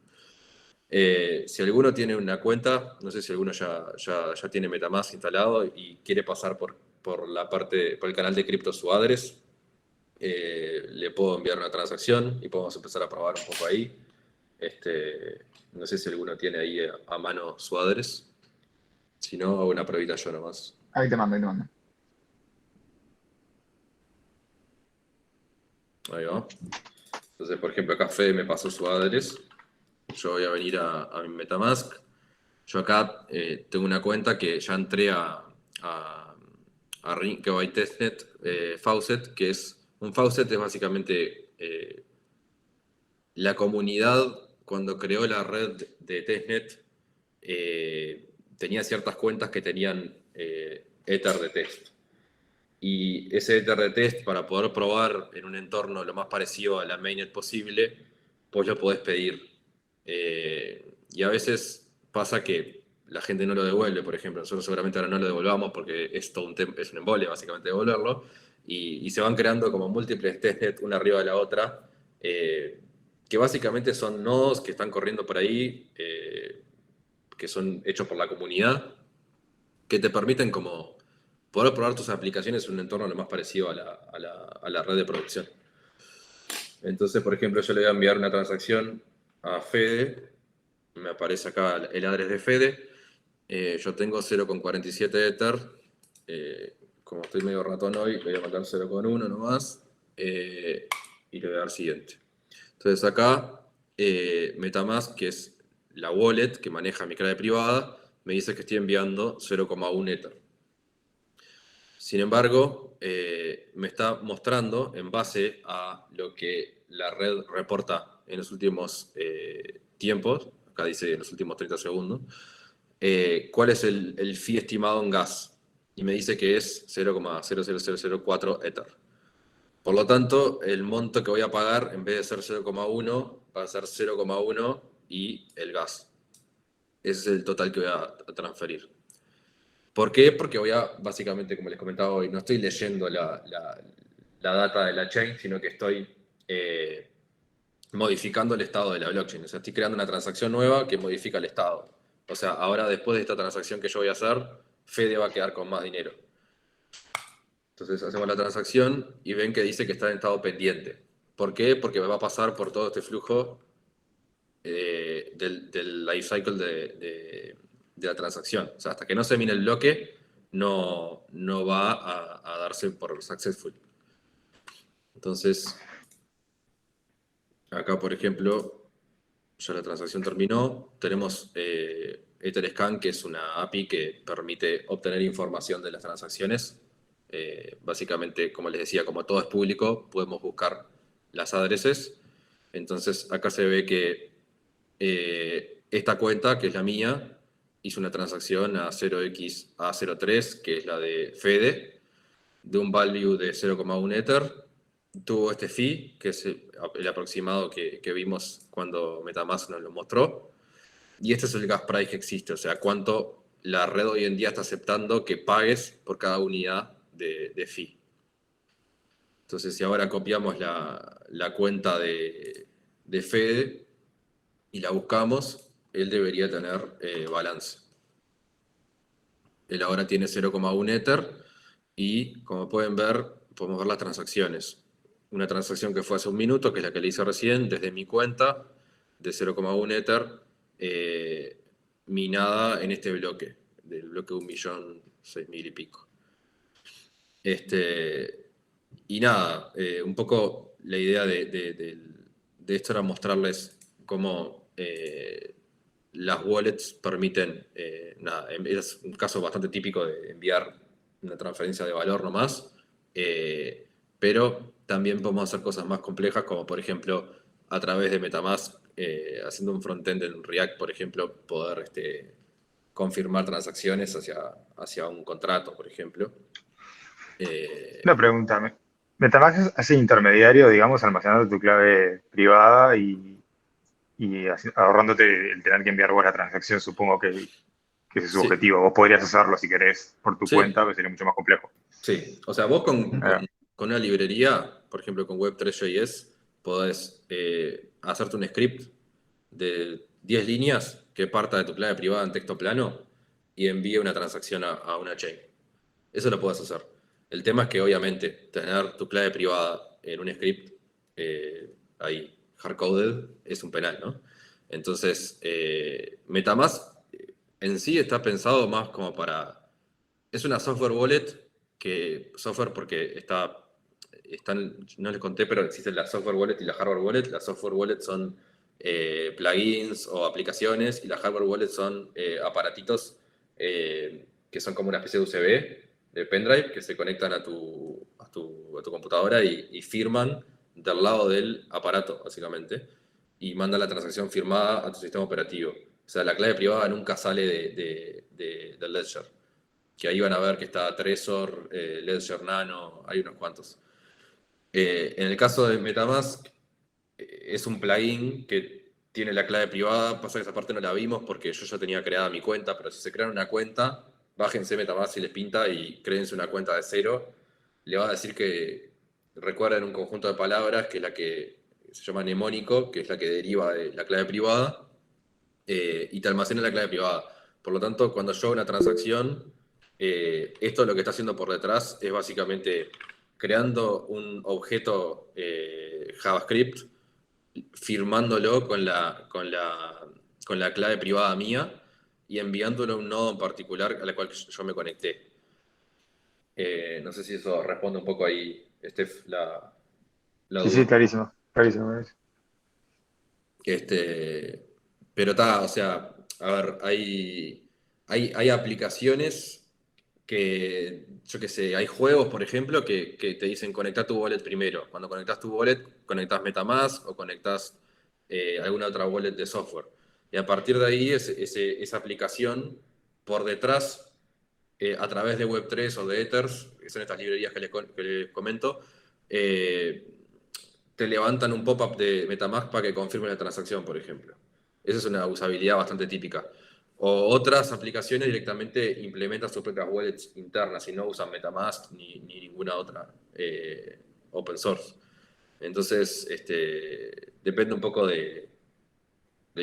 Si alguno tiene una cuenta, no sé si alguno ya tiene MetaMask instalado y quiere pasar por el canal de cripto su address, le puedo enviar una transacción y podemos empezar a probar un poco ahí. No sé si alguno tiene ahí a mano su address. Si no, hago una pruebita yo nomás. Ahí te mando, ahí te mando. Ahí va. Entonces, por ejemplo, acá Fede me pasó su address. Yo voy a venir a mi MetaMask. Yo acá tengo una cuenta que ya entré a Gigabyte Testnet Faucet, que es un Faucet, es básicamente la comunidad cuando creó la red de Testnet tenía ciertas cuentas que tenían Ether de test. Y ese Ether de test, para poder probar en un entorno lo más parecido a la mainnet posible, pues lo podés pedir. Y a veces pasa que la gente no lo devuelve, por ejemplo. Nosotros seguramente ahora no lo devolvamos porque es todo es un embole, básicamente, devolverlo. Y se van creando como múltiples testnet una arriba de la otra, que básicamente son nodos que están corriendo por ahí, que son hechos por la comunidad, que te permiten como poder probar tus aplicaciones en un entorno lo más parecido a la red de producción. Entonces, por ejemplo, yo le voy a enviar una transacción a Fede, me aparece acá el address de Fede, yo tengo 0,47 Ether, como estoy medio ratón hoy, le voy a mandar 0,1 nomás, y le voy a dar siguiente. Entonces acá, MetaMask, que es la wallet que maneja mi clave privada, me dice que estoy enviando 0,1 Ether. Sin embargo, me está mostrando, en base a lo que la red reporta en los últimos tiempos, acá dice en los últimos 30 segundos, cuál es el fee estimado en gas. Y me dice que es 0,00004 Ether. Por lo tanto, el monto que voy a pagar, en vez de ser 0,1, va a ser 0,1 y el gas. Ese es el total que voy a transferir. ¿Por qué? Porque voy a, básicamente, como les comentaba hoy, no estoy leyendo la data de la chain, sino que estoy modificando el estado de la blockchain. O sea, estoy creando una transacción nueva que modifica el estado. O sea, ahora después de esta transacción que yo voy a hacer, Fede va a quedar con más dinero. Entonces hacemos la transacción y ven que dice que está en estado pendiente. ¿Por qué? Porque va a pasar por todo este flujo del life cycle de la transacción. O sea, hasta que no se mine el bloque, no va a darse por successful. Entonces, acá, por ejemplo, ya la transacción terminó. Tenemos Etherscan, que es una API que permite obtener información de las transacciones. Básicamente, como les decía, como todo es público, podemos buscar las addresses. Entonces, acá se ve que esta cuenta, que es la mía, hizo una transacción a 0xA03, que es la de Fede, de un value de 0,1 Ether. Tuvo este fee, que es el aproximado que vimos cuando MetaMask nos lo mostró. Y este es el gas price que existe, o sea, cuánto la red hoy en día está aceptando que pagues por cada unidad de fee. Entonces, si ahora copiamos la cuenta de Fede y la buscamos, él debería tener balance. Él ahora tiene 0,1 Ether y, como pueden ver, podemos ver las transacciones. Una transacción que fue hace un minuto, que es la que le hice recién, desde mi cuenta, de 0,1 Ether, minada en este bloque, del bloque 1.006.000 y pico. Y nada, un poco la idea de esto era mostrarles cómo las wallets permiten, nada, es un caso bastante típico de enviar una transferencia de valor nomás, pero también podemos hacer cosas más complejas, como por ejemplo, a través de MetaMask, haciendo un frontend en React, por ejemplo, poder confirmar transacciones hacia un contrato, por ejemplo. Una pregunta. MetaMask hace intermediario, digamos, almacenando tu clave privada y ahorrándote el tener que enviar vos la transacción, supongo que ese es su Sí, objetivo. Vos podrías hacerlo si querés por tu sí, cuenta, pero sería mucho más complejo. sí. O sea, vos Ah, con una librería, por ejemplo, con Web3.js, podés hacerte un script de 10 líneas que parta de tu clave privada en texto plano y envíe una transacción a una chain. Eso lo puedes hacer. El tema es que, obviamente, tener tu clave privada en un script ahí hardcoded es un penal, ¿no? Entonces, MetaMask en sí está pensado más como para... Es una software wallet software porque no les conté, pero existen la software wallet y la hardware wallet. La software wallet son plugins o aplicaciones y la hardware wallet son aparatitos que son como una especie de USB, de pendrive, que se conectan a tu computadora y firman del lado del aparato, básicamente, y mandan la transacción firmada a tu sistema operativo. O sea, la clave privada nunca sale del Ledger. Que ahí van a ver que está Trezor, Ledger Nano, hay unos cuantos. En el caso de MetaMask, es un plugin que tiene la clave privada. Pasa que esa parte no la vimos porque yo ya tenía creada mi cuenta, pero si se crean una cuenta, bájense MetaMask si les pinta y créense una cuenta de cero. Le va a decir que recuerden un conjunto de palabras que es la que se llama mnemónico, que es la que deriva de la clave privada, y te almacena la clave privada. Por lo tanto, cuando yo hago una transacción, esto lo que está haciendo por detrás es básicamente creando un objeto JavaScript, firmándolo con la clave privada mía y enviándolo a un nodo en particular a la cual yo me conecté. No sé si eso responde un poco ahí, Steph, la Sí, duda. sí, clarísimo, clarísimo. Pero está, o sea, a ver, hay aplicaciones que, yo qué sé, hay juegos, por ejemplo, que te dicen conectar tu wallet primero. Cuando conectas tu wallet, conectas MetaMask o conectas alguna otra wallet de software. Y a partir de ahí, esa aplicación, por detrás, a través de Web3 o de Ethers, que son estas librerías que les comento, eh, te levantan un pop-up de MetaMask para que confirme la transacción, por ejemplo. Esa es una usabilidad bastante típica. O otras aplicaciones directamente implementan sus propias wallets internas y no usan MetaMask ni ninguna otra open source. Entonces, depende un poco del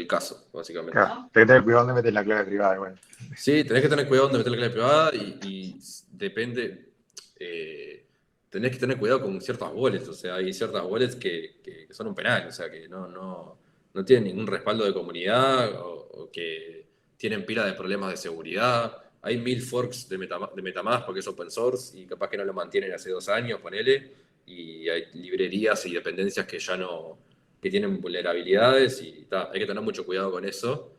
caso, básicamente. Claro, hay que tener cuidado donde metes la clave privada, igual. Sí, tenés que tener cuidado donde meter la clave privada y depende. Tenés que tener cuidado con ciertas wallets. O sea, hay ciertas wallets que son un penal, o sea, que no tienen ningún respaldo de comunidad o que tienen pila de problemas de seguridad. Hay 1000 forks de MetaMask porque es open source y capaz que no lo mantienen hace 2 años, ponele. Y hay librerías y dependencias que ya no, que tienen vulnerabilidades y hay que tener mucho cuidado con eso.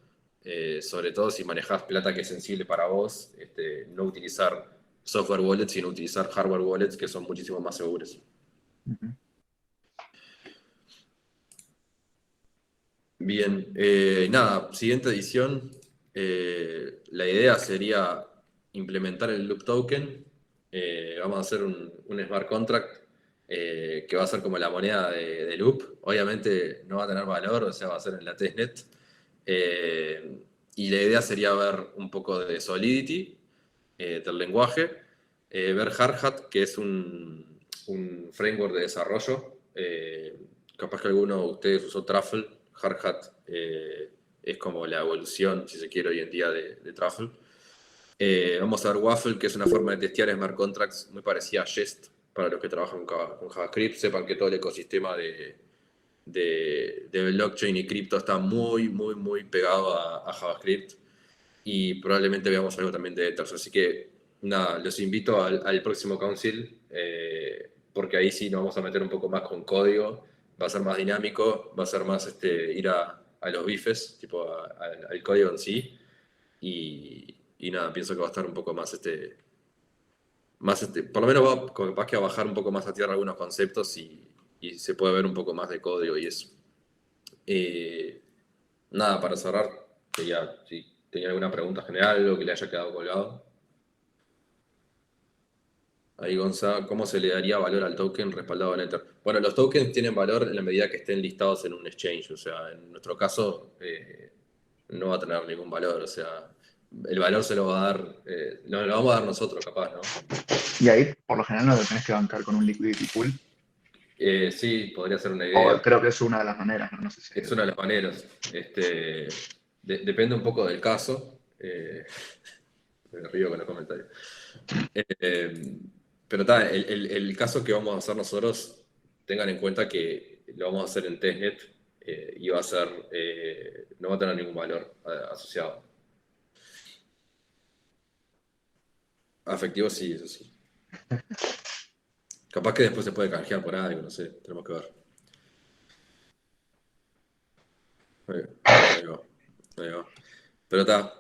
Sobre todo si manejás plata que es sensible para vos, no utilizar software wallets, sino utilizar hardware wallets que son muchísimo más seguros. Ujú. Bien, nada, siguiente edición. La idea sería implementar el loop token. Vamos a hacer un smart contract que va a ser como la moneda de loop. Obviamente no va a tener valor, o sea, va a ser en la testnet. Y la idea sería ver un poco de Solidity del lenguaje, ver Hardhat, que es un framework de desarrollo. Capaz que alguno de ustedes usó Truffle. Hardhat es como la evolución, si se quiere, hoy en día de Truffle. Vamos a ver Waffle, que es una forma de testear smart contracts muy parecida a Jest para los que trabajan con JavaScript. Sepan que todo el ecosistema de blockchain y cripto está muy, muy, muy pegado a JavaScript y probablemente veamos algo también de Ethers. Así que nada, los invito al próximo Council porque ahí sí nos vamos a meter un poco más con código, va a ser más dinámico, va a ser más ir a los bifes, tipo al código en sí y nada, pienso que va a estar un poco más por lo menos va capaz que a bajar un poco más a tierra algunos conceptos y se puede ver un poco más de código y eso. Nada, para cerrar, si tenía alguna pregunta general o que le haya quedado colgado. Ahí, Gonza, ¿cómo se le daría valor al token respaldado en Ether? Bueno, los tokens tienen valor en la medida que estén listados en un exchange. O sea, en nuestro caso, no va a tener ningún valor. O sea, el valor se lo va a dar, lo vamos a dar nosotros, capaz, ¿no? Y ahí, por lo general, no lo tenés que bancar con un liquidity pool. Sí, podría ser una O idea. creo que es una de las maneras, no sé si. Es una de las maneras. Depende un poco del caso. Me río con los comentarios. Pero el caso que vamos a hacer nosotros, tengan en cuenta que lo vamos a hacer en testnet y va a ser, no va a tener ningún valor asociado. Afectivo sí, eso sí. Capaz que después se puede canjear por algo, no sé, tenemos que ver. Ahí va. Ahí va. Pero está.